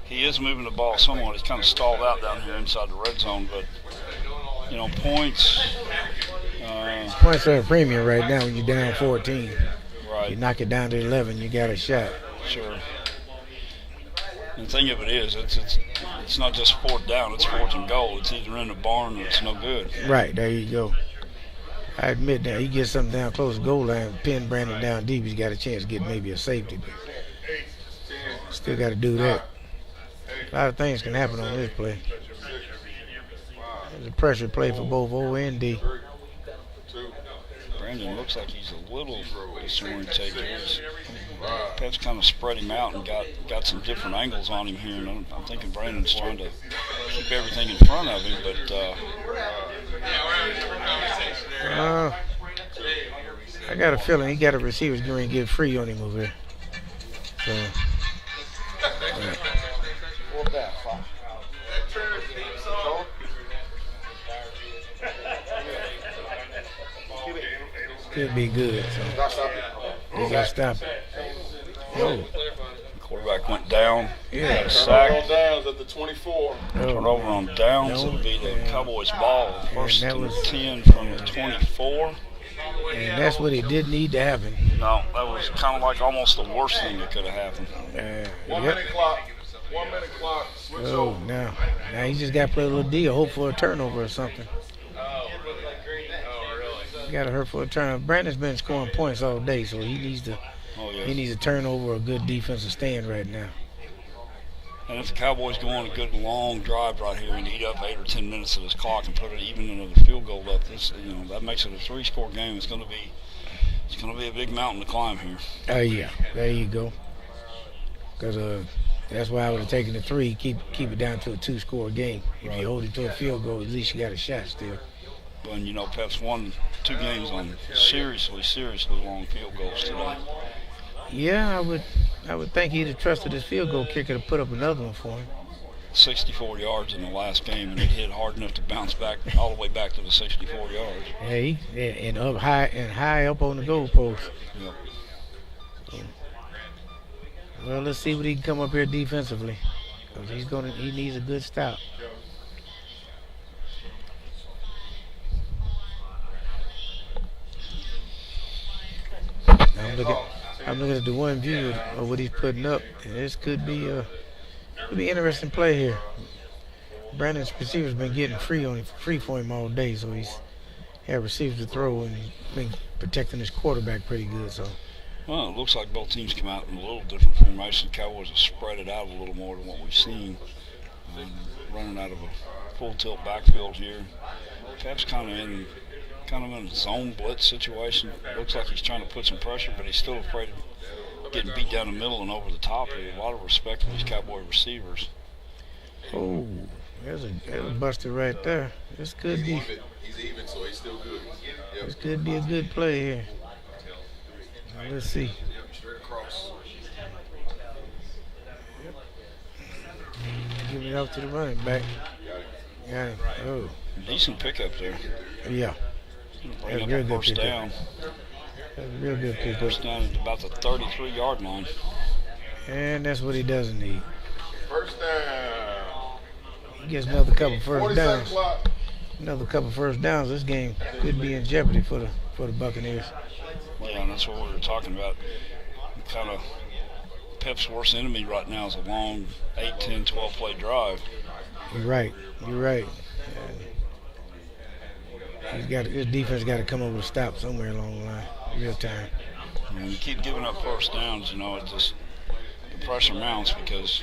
he is moving the ball somewhat. He's kind of stalled out down here inside the red zone, but, you know, points. Points are a premium right now when you're down 14. Right. You knock it down to 11, you got a shot. Sure. And the thing of it is, it's not just 4th down, it's 4th and goal. It's either in the barn or it's no good. Right, there you go. I admit that he gets something down close to goal line, pin Brandon down deep, he's got a chance to get maybe a safety, but still got to do that. A lot of things can happen on this play. There's a pressure play for both O and D. Brandon looks like he's a little disorientated. Pep's kind of spread him out and got some different angles on him here, and I'm thinking Brandon's trying to keep everything in front of him, but I got a feeling he got a receiver's going to get free on him over there. So, could be good. So they got to stop it. Oh. Quarterback went down. Yeah. Got a sack. Downs at the 24. Turnover on downs. It'll be the Cowboys' ball. First that and was 10 from the 24. And that's what it did need to happen. No, that was kind of like almost the worst thing that could have happened. 1 minute clock. 1 minute clock. Switch Oh, over. now he just got to play a little deal, hope for a turnover or something. Got to hurt for a turnover. Brandon's been scoring points all day, so he needs to a turnover or a good defensive stand right now. And if the Cowboys go on a good long drive right here and eat up 8 or 10 minutes of this clock and put it even into the field goal up, that makes it a 3-score game. It's going to be a big mountain to climb here. Yeah, there you go. Because that's why I would have taken the 3, keep it down to a 2-score game. If you hold it to a field goal, at least you got a shot still. And Pep's won 2 games on seriously long field goals today. Yeah, I would think he'd have trusted his field goal kicker to put up another one for him. 64 yards in the last game, and it hit hard enough to bounce back all the way back to the 64 yards. And up high up on the goalpost. Yep. So, well, let's see what he can come up here defensively, because he needs a good stop. I'm looking at the one view of what he's putting up, and this could be interesting play here. Brandon's receiver's been getting free for him all day, so he's had receivers to throw and been protecting his quarterback pretty good. So. Well, it looks like both teams come out in a little different formation. The Cowboys have spread it out a little more than what we've seen. Running out of a full tilt backfield here. Pep's kind of in a zone blitz situation. Looks like he's trying to put some pressure, but he's still afraid of getting beat down the middle and over the top here. A lot of respect for these Cowboy receivers. Oh, there's a buster right there. This could be. He's even, so he's still good. Yep. This could be a good play here. Now, let's see. Yep, straight across. Give it out to the running back. Got it. Oh. Decent pickup there. Yeah. Bring up real a good first pickup. down. That's a real good pickup. First down at about the 33-yard line. And that's what he doesn't need. First down. He gets another couple 40 first second downs. clock. Another couple first downs. This game could be in jeopardy for the Buccaneers. Yeah, and that's what we were talking about. Kind of Pep's worst enemy right now is a long 8, 10, 12 play drive. You're right. His defense got to come up with a stop somewhere along the line, real time. And when you keep giving up first downs, it just the pressure mounts because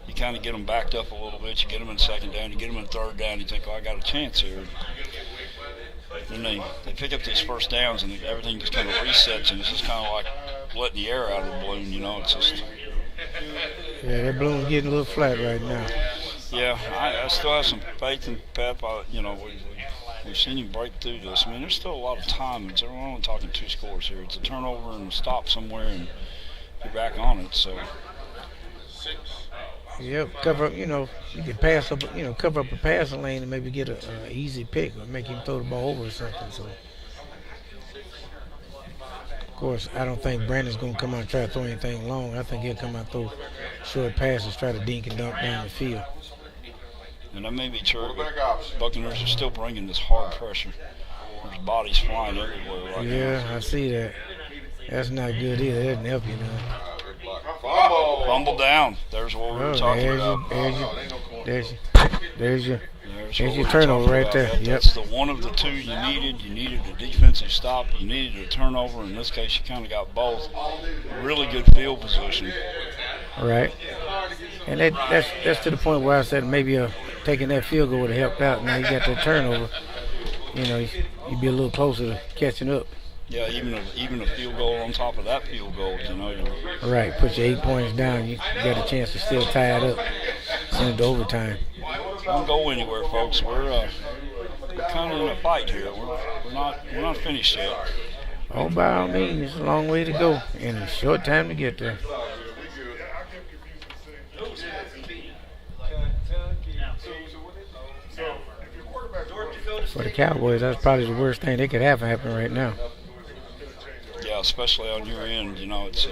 you kind of get them backed up a little bit. You get them in second down, you get them in third down. You think, oh, I got a chance here. Then they pick up these first downs and everything just kind of resets, and it's just kind of like letting the air out of the balloon. It's just. Yeah, that balloon's getting a little flat right now. Yeah, I still have some faith in Pep. We've seen him break through this. I mean, there's still a lot of time. We're only talking 2 scores here. It's a turnover and a stop somewhere, and you're back on it. So. Yep, cover up. You can pass up. Cover up a passing lane and maybe get a easy pick or make him throw the ball over or something. So. Of course, I don't think Brandon's going to come out and try to throw anything long. I think he'll come out and throw short passes, try to dink and dunk down the field. And that may be true, but Buccaneers are still bringing this hard pressure. There's bodies flying everywhere right now. Yeah, I see that. That's not good either. That doesn't help you none. Fumble down. There's what we were talking about. There's your turnover right there. Yep. That's the one of the two you needed. You needed a defensive stop. You needed a turnover. In this case, you kind of got both. Really good field position. Right. And that's to the point where I said maybe taking that field goal would have helped out. Now you got that turnover. You'd be a little closer to catching up. Yeah, even a field goal on top of that field goal, Right, put your 8 points down. You got a chance to still tie it up, send it to overtime. Don't go anywhere, folks. We're kind of in a fight here. We're not finished yet. Oh, by all means, it's a long way to go and a short time to get there. For the Cowboys, that's probably the worst thing that could happen right now. Yeah, especially on your end, it's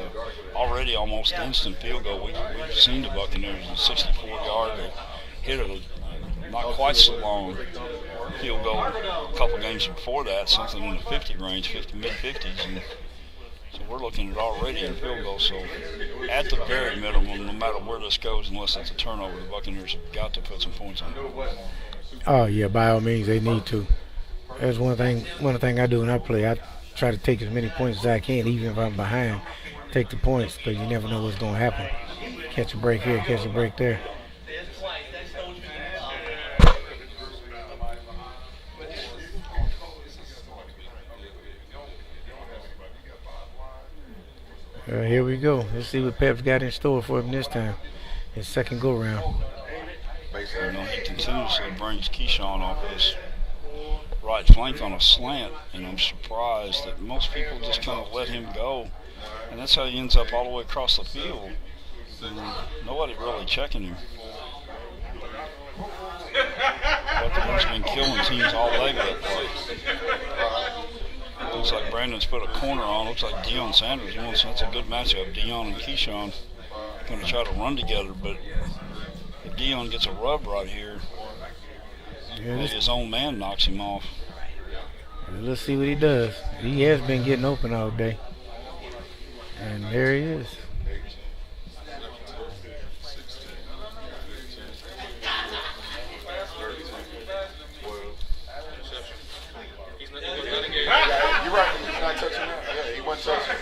already almost instant field goal. We've seen the Buccaneers in 64-yard hit a not quite so long field goal a couple games before that, something in the 50 range, mid-50s, and so we're looking at already in field goal. So at the very minimum, no matter where this goes, unless it's a turnover, the Buccaneers have got to put some points on it. Oh yeah, by all means they need to. That's one thing I do when I play. I try to take as many points as I can, even if I'm behind. Take the points, because you never know what's going to happen. Catch a break here, catch a break there. Here we go. Let's see what Pep's got in store for him this time. His second go-round. He continuously brings Keyshawn off his right flank on a slant, and I'm surprised that most people just kind of let him go, and that's how he ends up all the way across the field. And nobody really checking him. Buccaneers been killing teams all day with that play. Looks like Brandon's put a corner on. Looks like Deion Sanders wants. That's a good matchup. Deion and Keyshawn going to try to run together, but if Deion gets a rub right here, maybe his own man knocks him off. Let's see what he does. He has been getting open all day. And there he is. 12. You're right. He's not touching that. Yeah, he wasn't touching.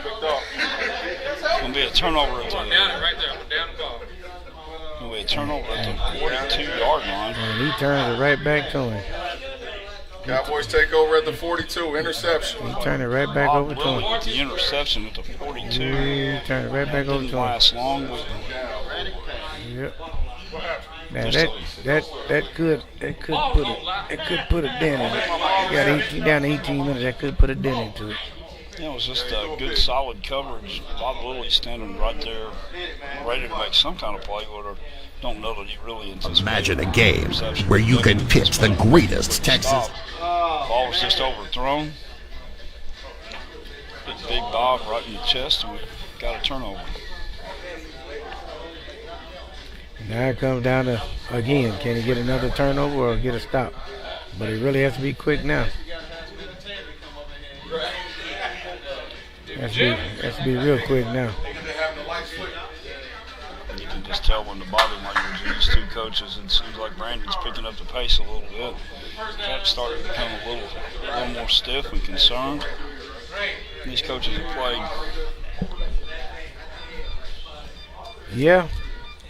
Picked off. It's going to be a turnover at the, Down it right there. Down the ball. going to be a turnover at the 42-yard line. And he turns it right back to him. Cowboys take over at the 42. Interception. He turned it right back over to Willie him. with the interception at the 42. He turned it right back over Didn't to him. last long. Yep. Now that could put a dent in it. You got 18 down to 18 minutes. That could put a dent into it. Yeah, it was just a good, solid coverage. Bob Lilly standing right there, ready to make some kind of play. Woodard don't know that he really anticipated. Imagine a game where you can pit the greatest Texas. Ball was just overthrown. Big Bob right in the chest, and we got a turnover. Now it comes down to, again, can he get another turnover or get a stop? But it really has to be quick now. Has to be real quick now. You can just tell when the body language of these two coaches, it seems like Brandon's picking up the pace a little bit. Cat's starting to become a little more stiff and concerned. These coaches have played. Yeah.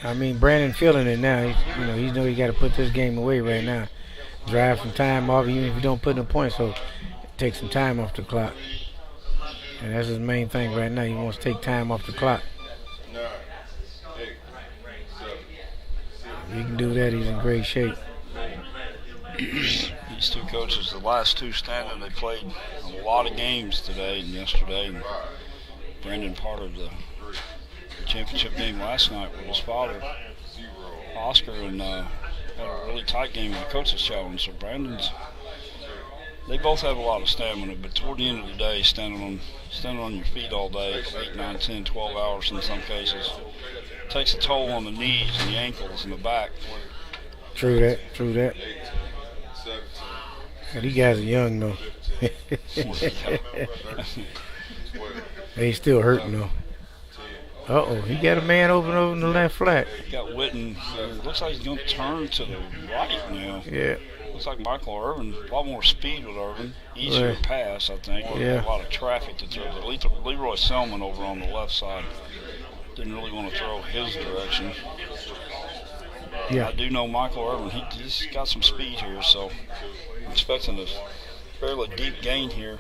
I mean, Brandon feeling it now. He know he got to put this game away right now. Drive some time off, even if you don't put in a point, so take some time off the clock. And that's his main thing right now. He wants to take time off the clock. If he can do that, he's in great shape. These two coaches, the last two standing, they played a lot of games today and yesterday. And Brandon part of the championship game last night with his father, Oscar, and had a really tight game in the coaches challenge. So they both have a lot of stamina, but toward the end of the day, standing on your feet all day, 8, 9, 10, 12 hours in some cases, takes a toll on the knees and the ankles and the back. True that. And these guys are young though. They still hurting though. Uh-oh, he got a man open over in the left flat. Got Witten. Looks like he's going to turn to the right now. Yeah. Looks like Michael Irvin. A lot more speed with Irvin. Easier to pass, I think. Yeah. A lot of traffic to throw. But Leroy Selman over on the left side didn't really want to throw his direction. Yeah. I do know Michael Irvin. He's got some speed here, so I'm expecting a fairly deep gain here.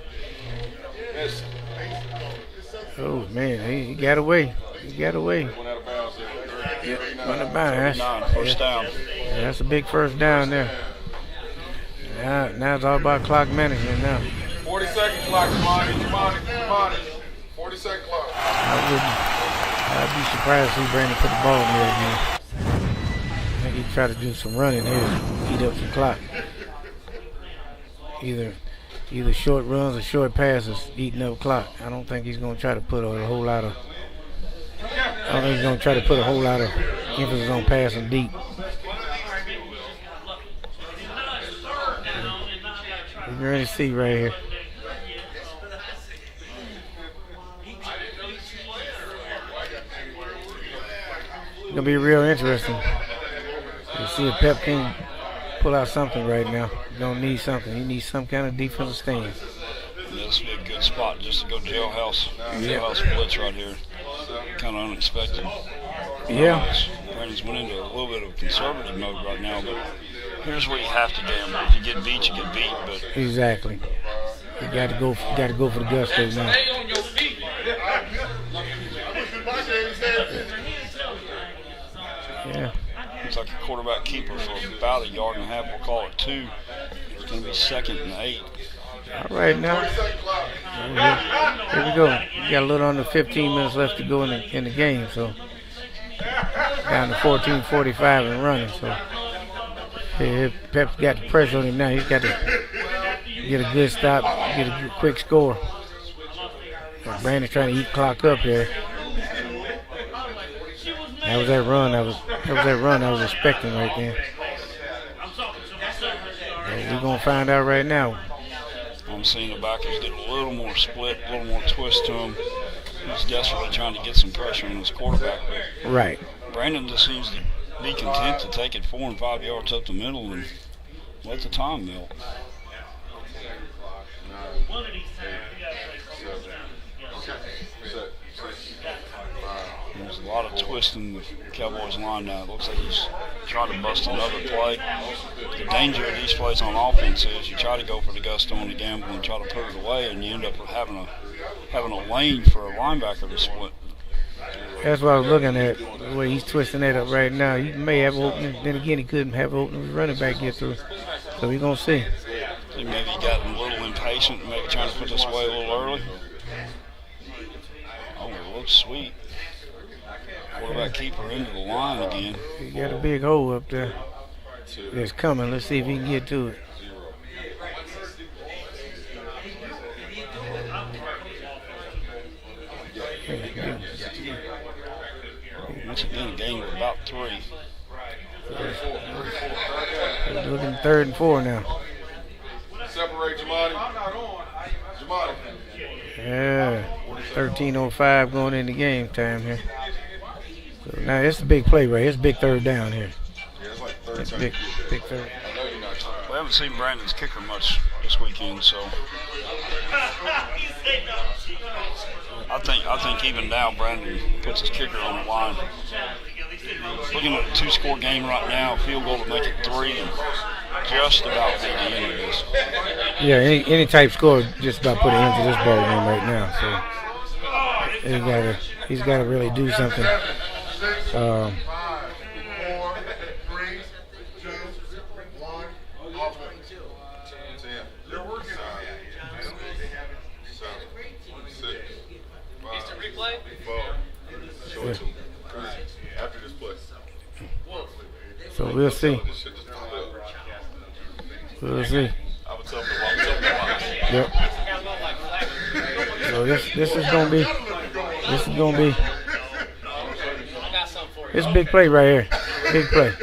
Oh, man, he got away. Went out of bounds. Went out of bounds. First down. Yeah, that's a big first down there. Now it's all about clock management now. 40-second clock, come on. 40-second clock. I'd be surprised to see Brandon put the ball in there again. I think he'd try to do some running here, eat up some clock. Either short runs or short passes, eating up clock. I don't think he's going to try to put a whole lot of emphasis on passing deep. You can really see right here. It's going to be real interesting to see if Pep can pull out something right now. You don't need something. You need some kind of defensive stand. This would be a good spot just to go jailhouse. Jailhouse blitz right here. Kind of unexpected. Yeah. Brandon's went into a little bit of conservative mode right now, but here's where you have to gamble. If you get beat, you get beat. But exactly. You got to go for the gusto now. Stay on your feet. Yeah. Looks like a quarterback keeper for about 1.5 yards. We'll call it 2. It's going to be 2nd and 8. All right, now. Here we go. We got a little under 15 minutes left to go in the game, so down to 14:45 and running. So Pep's got the pressure on him now. He's got to get a good stop, get a quick score. Brandon's trying to eat clock up here. That was that run I was expecting right there. We're gonna find out right now. I'm seeing the backers get a little more split, a little more twist to them. he's desperately trying to get some pressure on his quarterback. But Right. Brandon just seems to be content to take it 4 and 5 yards up the middle and let the time melt. There's a lot of twist in the Cowboys line now. It looks like he's trying to bust another play. The danger of these plays on offense is you try to go for the gusto and the gamble and try to put it away, and you end up having a lane for a linebacker to split. That's what I was looking at, the way he's twisting that up right now. He may have opening, then again he couldn't have opening running back get through. So we're going to see. Maybe he got a little impatient, maybe trying to put this away a little early. Oh, it looks sweet. Quarterback keeper into the line again. He got a big hole up there. It's coming. Let's see if he can get to it. Once again, a gain of about 3. We're looking 3rd and 4 now. Separate Jamadi. Jamadi. Yeah, 13:05 going into game time here. So now it's a big play right here. It's a big 3rd down here. Yeah, it's like third It's time. big 3rd. I know you're not trying. We haven't seen Brandon's kicker much this weekend, so I think even now Brandon puts his kicker on the line. Looking at a 2-score game right now, field goal to make it 3, and just about at the end of this. Yeah, any type score just about put an end to this ball game right now. So he's got to really do something. 4, 3, 2, 1. Offense. 10. They're working on it. 7, 6, 5, Replay? 4. Show it to him. After this play. So we'll see. This shit just popped up. We'll see. I would tell them to watch. Yep. So this is gonna be it's a big play right here. Big play.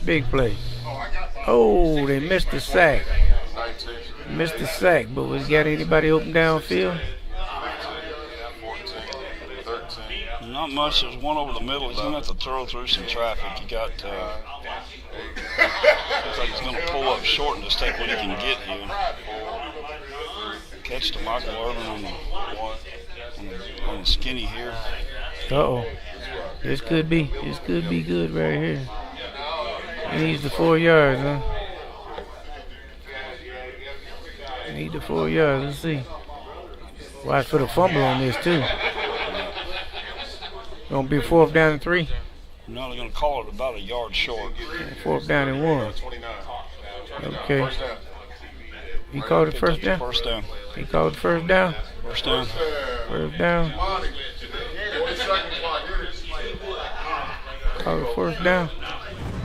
Big play. Oh, they missed the sack. Missed the sack, but we got anybody open downfield? Not much. There's one over the middle. He's going to have to throw through some traffic. You got, looks like he's going to pull up short and just take what he can get here. Catch to Michael Irvin on the skinny here. Uh-oh. This could be good right here. He needs the 4 yards, huh? Need the 4 yards. Let's see. Watch for the fumble on this, too. Gonna be 4th down and 3. No, they're going to call it about a yard short. 4th down and 1. Okay. He called it first down? First down. He called it first down? First down. First down. Called it first down.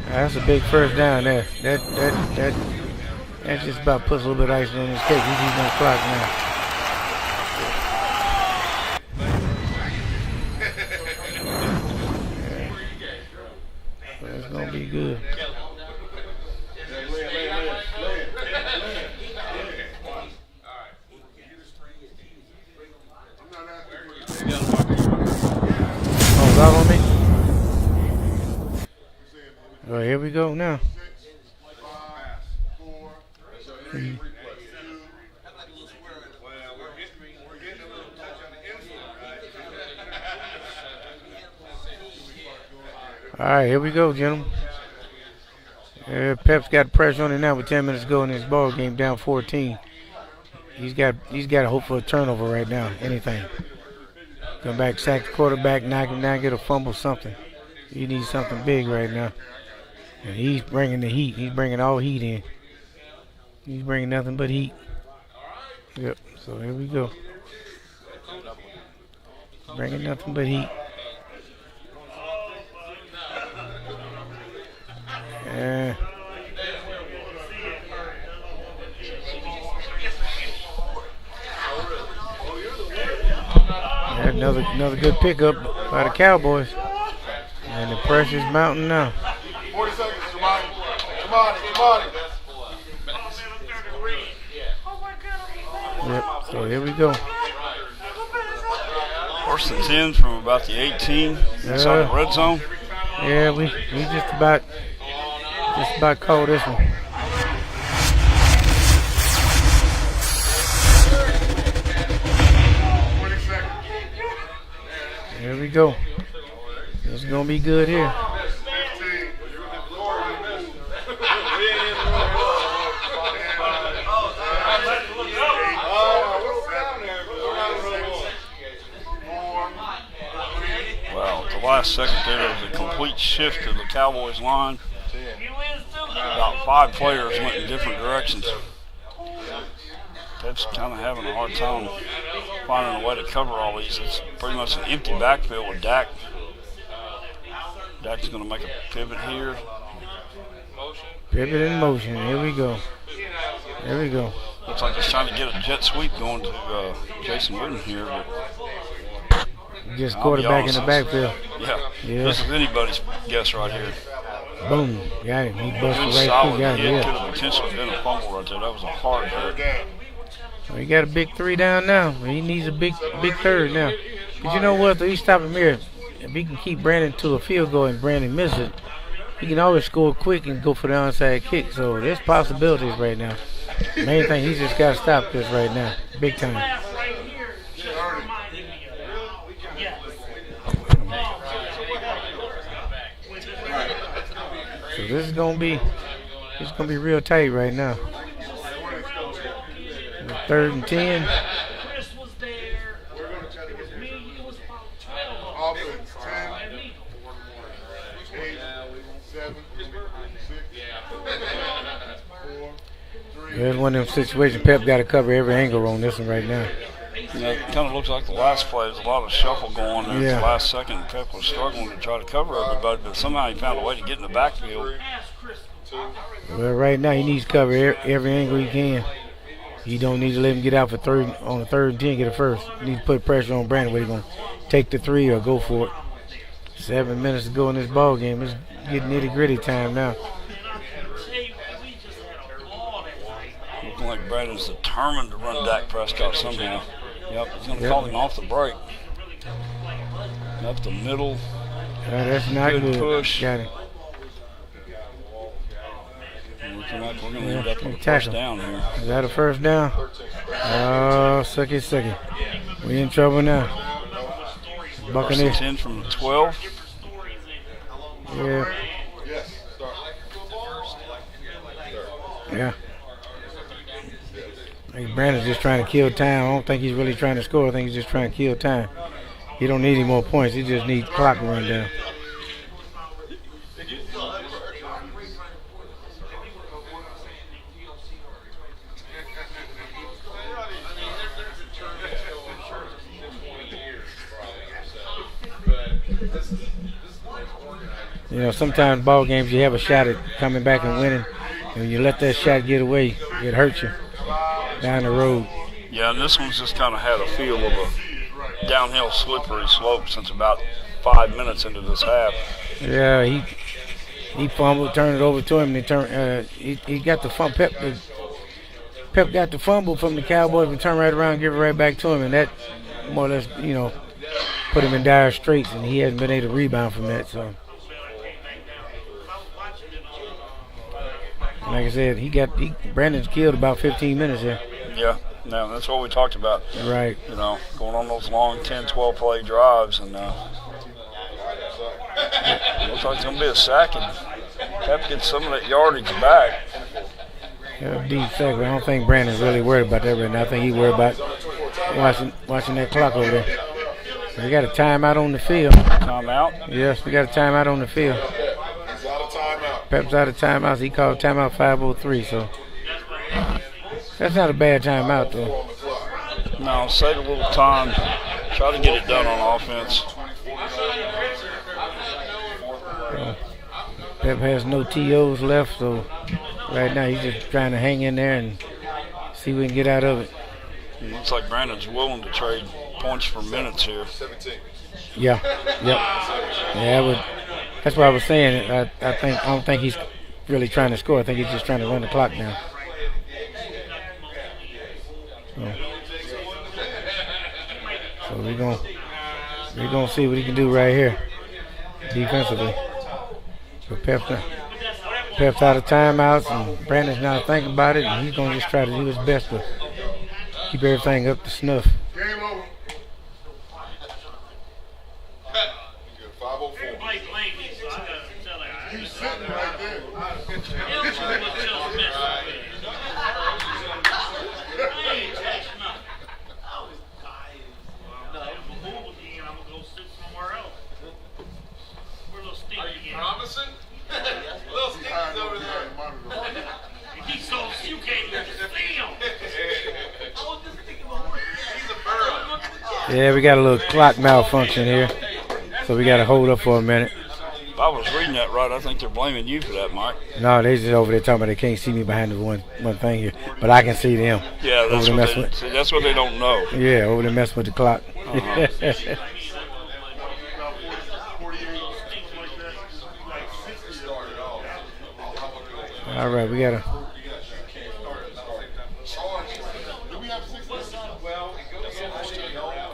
That's a big first down there. That just about puts a little bit of ice on his cake. He's eating that clock now. It's gonna be good. Oh, is that on me? Oh, here we go now. All right, here we go, gentlemen. Pep's got pressure on it now with 10 minutes to go in this ball game, down 14. He's got to hope for a turnover right now. Anything. Come back, sack the quarterback, knock him down, get a fumble, something. He needs something big right now. And he's bringing the heat. He's bringing all heat in. He's bringing nothing but heat. Yep. So here we go. Bringing nothing but heat. Yeah. Another good pickup by the Cowboys. And the pressure's mounting now. 40 seconds, Jamadi. Yep, so here we go. First and 10 from about the 18 inside the red zone. Yeah, we just about called this one. Here we go. It's gonna be good here. Last second there was a complete shift to the Cowboys line. About 5 players went in different directions. Pep's kind of having a hard time finding a way to cover all these. It's pretty much an empty backfield with Dak. Dak's going to make a pivot here. Pivot in motion. Here we go. There we go. Looks like he's trying to get a jet sweep going to Jason Wooden here. But just quarterback in the backfield. Yeah. This is anybody's guess right here. Boom. Got him. He busted right through. Got him. Could have potentially been a fumble right there. That was a hard hit. Well, he got a big 3 down now. He needs a big third now. But you know what? If he stop him here, if he can keep Brandon to a field goal and Brandon miss it, he can always score quick and go for the onside kick. So there's possibilities right now. Main thing, he just got to stop this right now. Big time. So this is gonna be real tight right now. 3rd and 10. Offense 10, 8, 7, 6, 4, 3. There's one of them situations. Pep got to cover every angle on this one right now. Yeah, it kind of looks like the last play. There's a lot of shuffle going there. Yeah. The last second, Pep was struggling to try to cover everybody, but somehow he found a way to get in the backfield. Well, right now he needs to cover every angle he can. You don't need to let him get out for on the 3rd and 10, get a first. You need to put pressure on Brandon. Whether he's going to take the 3 or go for it. 7 minutes to go in this ball game. It's getting nitty-gritty time now. Looking like Brandon's determined to run Dak Prescott somehow. Yep, he's going to call him off the break. Up the middle. That's not good. Push. Got him. Looking like we're going to end up with a first down here. Is that a first down? Oh, suck it. We in trouble now. Buccaneers. 10 from the 12. Yeah. Yeah. I think Brandon's just trying to kill time. I don't think he's really trying to score. I think he's just trying to kill time. He don't need any more points. He just needs clock to run down. You know, sometimes ball games you have a shot at coming back and winning, and when you let that shot get away, it hurts you down the road. Yeah, and this one's just kind of had a feel of a downhill slippery slope since about 5 minutes into this half. Yeah, he fumbled, turned it over to him, and he got the fumble. Pep got the fumble from the Cowboys and turned right around and give it right back to him, and that more or less, you know, put him in dire straits, and he hasn't been able to rebound from that. So, like I said, Brandon's killed about 15 minutes here. Yeah, no, that's what we talked about. Right. You know, going on those long 10, 12 play drives, and it looks like it's going to be a sack, and Pep gets some of that yardage back. Yeah, deep sack, but I don't think Brandon's really worried about that right now. I think he's worried about watching that clock over there. We got a timeout on the field. Timeout? Yes, we got a timeout on the field. He's out of timeout. Pep's out of timeouts. He called timeout 5:03, so that's not a bad timeout, though. No, save a little time. Try to get it done on offense. Pep has no TOs left, so right now he's just trying to hang in there and see what we can get out of it. It looks like Brandon's willing to trade points for minutes here. Yeah, yep. Yeah, that's what I was saying. I don't think he's really trying to score. I think he's just trying to run the clock now. So we're We're going to see what he can do right here defensively. But Pep's out of timeouts, and Brandon's not thinking about it, and he's going to just try to do his best to keep everything up to snuff. Game over. 504. He's sitting right there. Promising? Little Stinky's over there. He's so you can't even see him. He's a burrow. Yeah, we got a little clock malfunction here, so we got to hold up for a minute. If I was reading that right, I think they're blaming you for that, Mike. No, they just over there talking about they can't see me behind the one thing here, but I can see them. Yeah, that's, that's what they don't know. Yeah, over there messing with the clock. All right, we got to.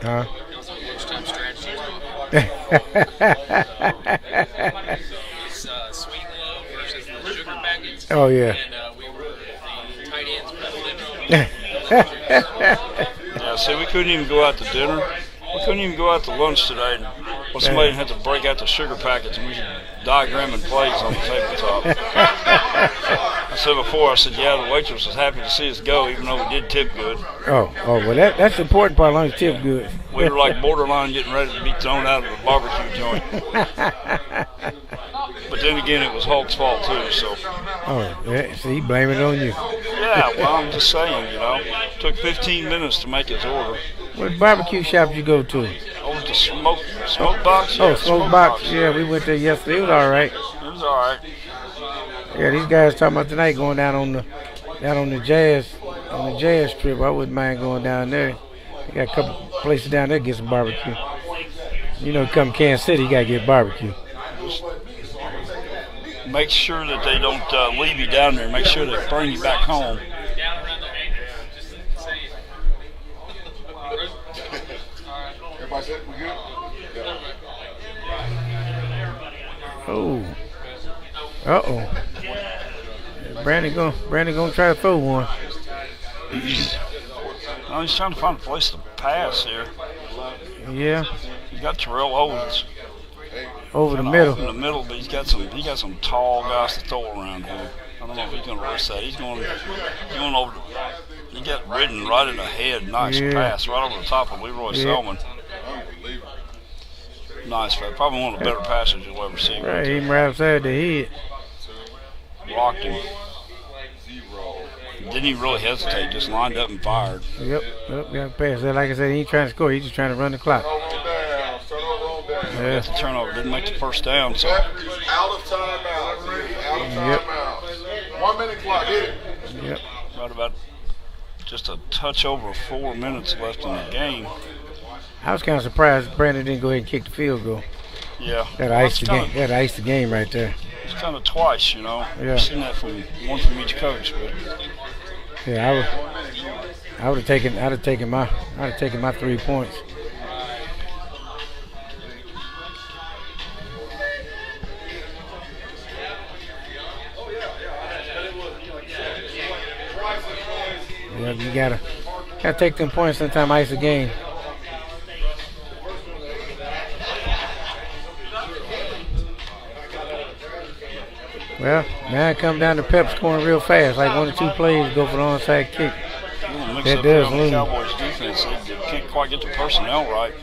Huh? Sweet Love versus the Sugar Packets. Oh, yeah. And we were the tight ends Yeah, see, we couldn't even go out to dinner. We couldn't even go out to lunch today. Well, somebody had to break out the sugar packets and we could diagram and plays on the tabletop. I said before, I said, yeah, the waitress was happy to see us go, even though we did tip good. Oh, well, that's the important part, as long as tip good. We were like borderline getting ready to be thrown out of the barbecue joint. But then again, it was Hulk's fault too, so. Oh, yeah, see, blame it on you. Yeah, well, I'm just saying, you know. Took 15 minutes to make his order. What barbecue shop did you go to? Over to Smoke Box? Oh, Smoke Box. Yeah, we went there yesterday. It was all right. It was all right. Yeah, these guys talking about tonight going down on the jazz trip. I wouldn't mind going down there. They got a couple places down there to get some barbecue. You know, come Kansas City, you gotta get barbecue. Make sure that they don't leave you down there. Make sure they bring you back home. Everybody said we good? Oh. Uh-oh. Brandon gonna try to throw one. He's trying to find a place to pass here. Yeah. He's got Terrell Owens. Over the middle. In the middle, but he got some tall guys to throw around here. I don't know if he's going to rush that. He's going over. He got ridden right in the head. Nice pass right over the top of Leroy Selman. Nice, probably one of the better passes you'll ever see. Right, him right outside the head. Rocked him. Didn't even really hesitate, just lined up and fired. Yep, got to pass that. Like I said, he ain't trying to score. He's just trying to run the clock. Yeah, the turnover didn't make the first down, so. Out of timeout. Out of timeout. 1 minute clock. Hit it. Yep. Right about just a touch over 4 minutes left in the game. I was kind of surprised Brandon didn't go ahead and kick the field goal. Yeah. That iced the game. That iced the game right there. It's kind of twice, you know. Yeah. I've seen that from each coach, but. Yeah, I would have taken. I'd have taken my 3 points. Yeah, you gotta take them points sometime. Ice the game. Well, now it comes down to Pep scoring real fast, like 1 or 2 plays, go for the onside kick. That does lose. Cowboys defense, they can't quite get the personnel right.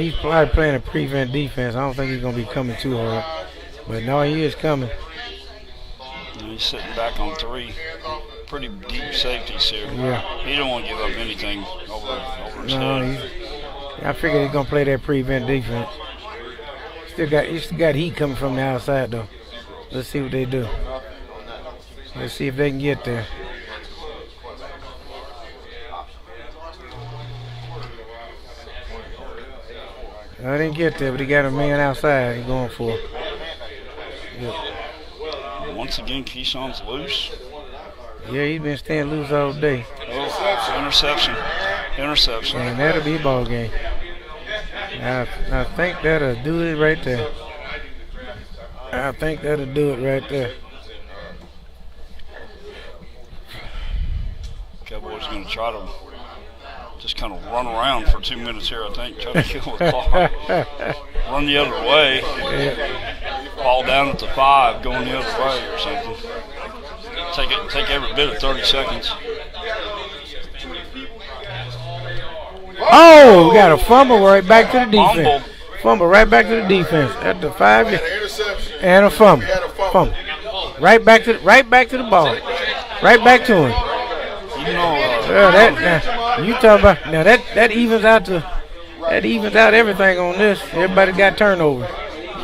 He's probably playing a prevent defense. I don't think he's going to be coming too hard. But no, he is coming. And he's sitting back on 3. Pretty deep safeties here. Yeah. He don't want to give up anything over his head. I figured he's going to play that prevent defense. He's still got heat coming from the outside, though. Let's see what they do. Let's see if they can get there. I didn't get there, but he got a man outside. He's going for it. Yep. Once again, Keyshawn's loose. Yeah, he's been staying loose all day. Oh, interception. And that'll be a ball game. I think that'll do it right there. I think that'll do it right there. Cowboys going to try to just kind of run around for 2 minutes here, I think, try to kill the clock. Run the other way. Ball down at the 5, going the other way or something. Take every bit of 30 seconds. Oh, we got a fumble right back to the defense. Fumble right back to the defense at the 5 and a fumble. Right back to the ball. Right back to him. You know, you talk about now that evens out everything on this. Everybody got turnover.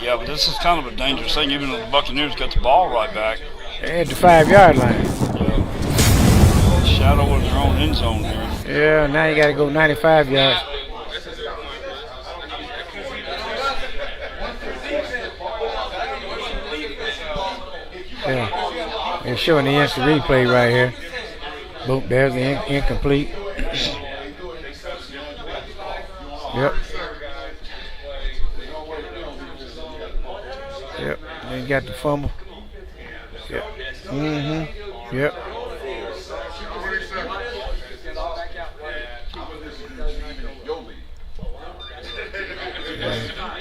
Yeah, but this is kind of a dangerous thing. Even though the Buccaneers got the ball right back at the 5-yard line. Shadow in their own end zone here. Yeah, now you got to go 95 yards. Yeah, they're showing the instant replay right here. Boom, there's the incomplete. Yep. Yep. Then you got the fumble. Yep. Yep.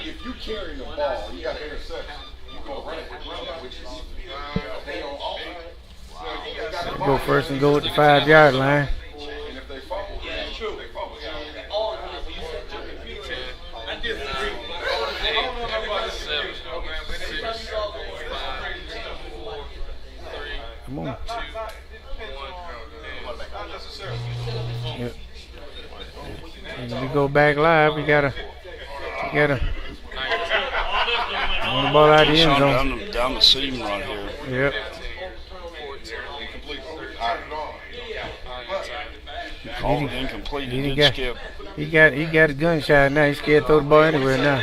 If you carry the ball, you got to intercept. You go run it, which is go first and go at the 5-yard line. And if they fumble, they fumble. Come on. Yep. And when we go back live, we gotta run the ball out of the end zone. Down the seam right here. Yep. He called it incomplete. He did skip. He got a gunshot now. He's scared to throw the ball anywhere now.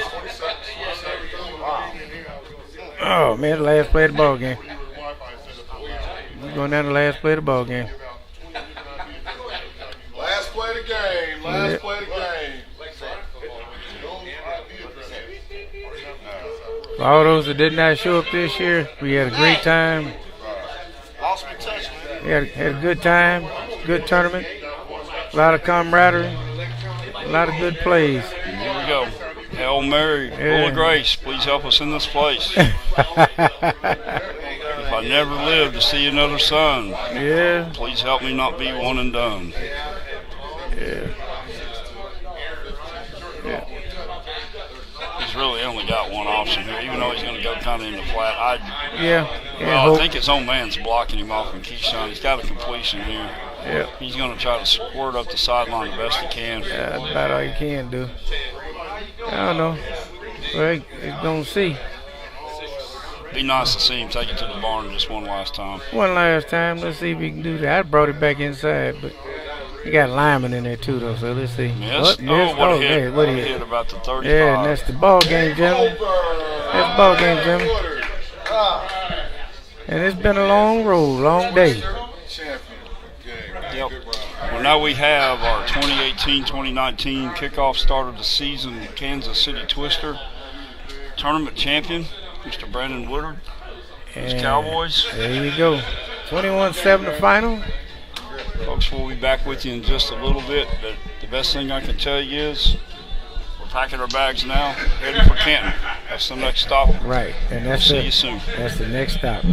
Oh man, the last play of the ball game. We're going down to the last play of the ball game. Last play of the game. Last play of the game. For all those that did not show up this year, we had a great time. Lost me touch. We had a good time, good tournament, a lot of camaraderie, a lot of good plays. Here we go. Hail Mary, full of grace, please help us in this place. If I never live to see another sun, please help me not be one and done. He's really only got one option here, even though he's going to go kind of in the flat. I think his own man's blocking him off in Keyshawn. He's got a completion here. He's going to try to squirt up the sideline the best he can. Yeah, that's about all you can do. I don't know. Well, he's going to see. Be nice to see him take it to the barn just one last time. One last time. Let's see if he can do that. I brought it back inside, but he got linemen in there too, though. So let's see. What a hit! What a hit about the 35. Yeah, and that's the ball game, gentlemen. That's the ball game, gentlemen. And it's been a long road, long day. Yep. Well, now we have our 2018-2019 kickoff start of the season Kansas City Twister tournament champion, Mr. Brandon Woodard. His Cowboys. There you go. 21-7 the final. Folks, we'll be back with you in just a little bit, but the best thing I can tell you is we're packing our bags now, heading for Canton. That's the next stop. Right, and that's see you soon. That's the next stop.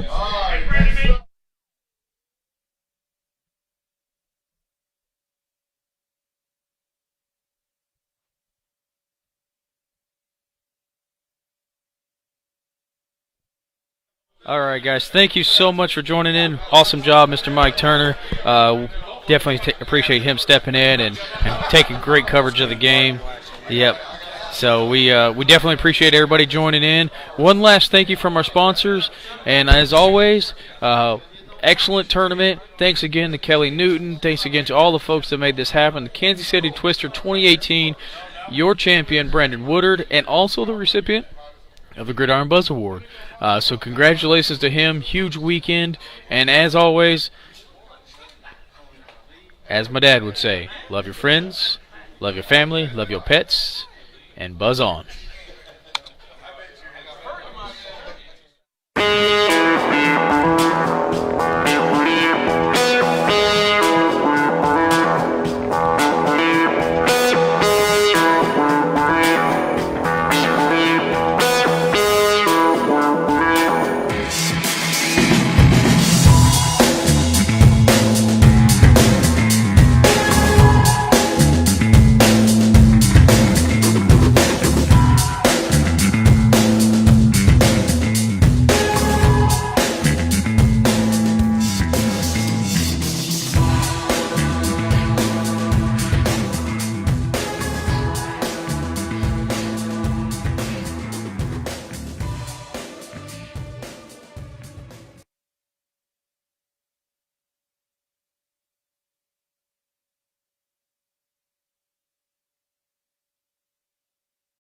All right, guys. Thank you so much for joining in. Awesome job, Mr. Mike Turner. Definitely appreciate him stepping in and taking great coverage of the game. Yep. So we definitely appreciate everybody joining in. One last thank you from our sponsors, and as always, excellent tournament. Thanks again to Kelly Newton. Thanks again to all the folks that made this happen. The Kansas City Twister 2018, your champion Brandon Woodard, and also the recipient of the Gridiron Buzz Award. So congratulations to him. Huge weekend. And as always, as my dad would say, love your friends, love your family, love your pets, and buzz on.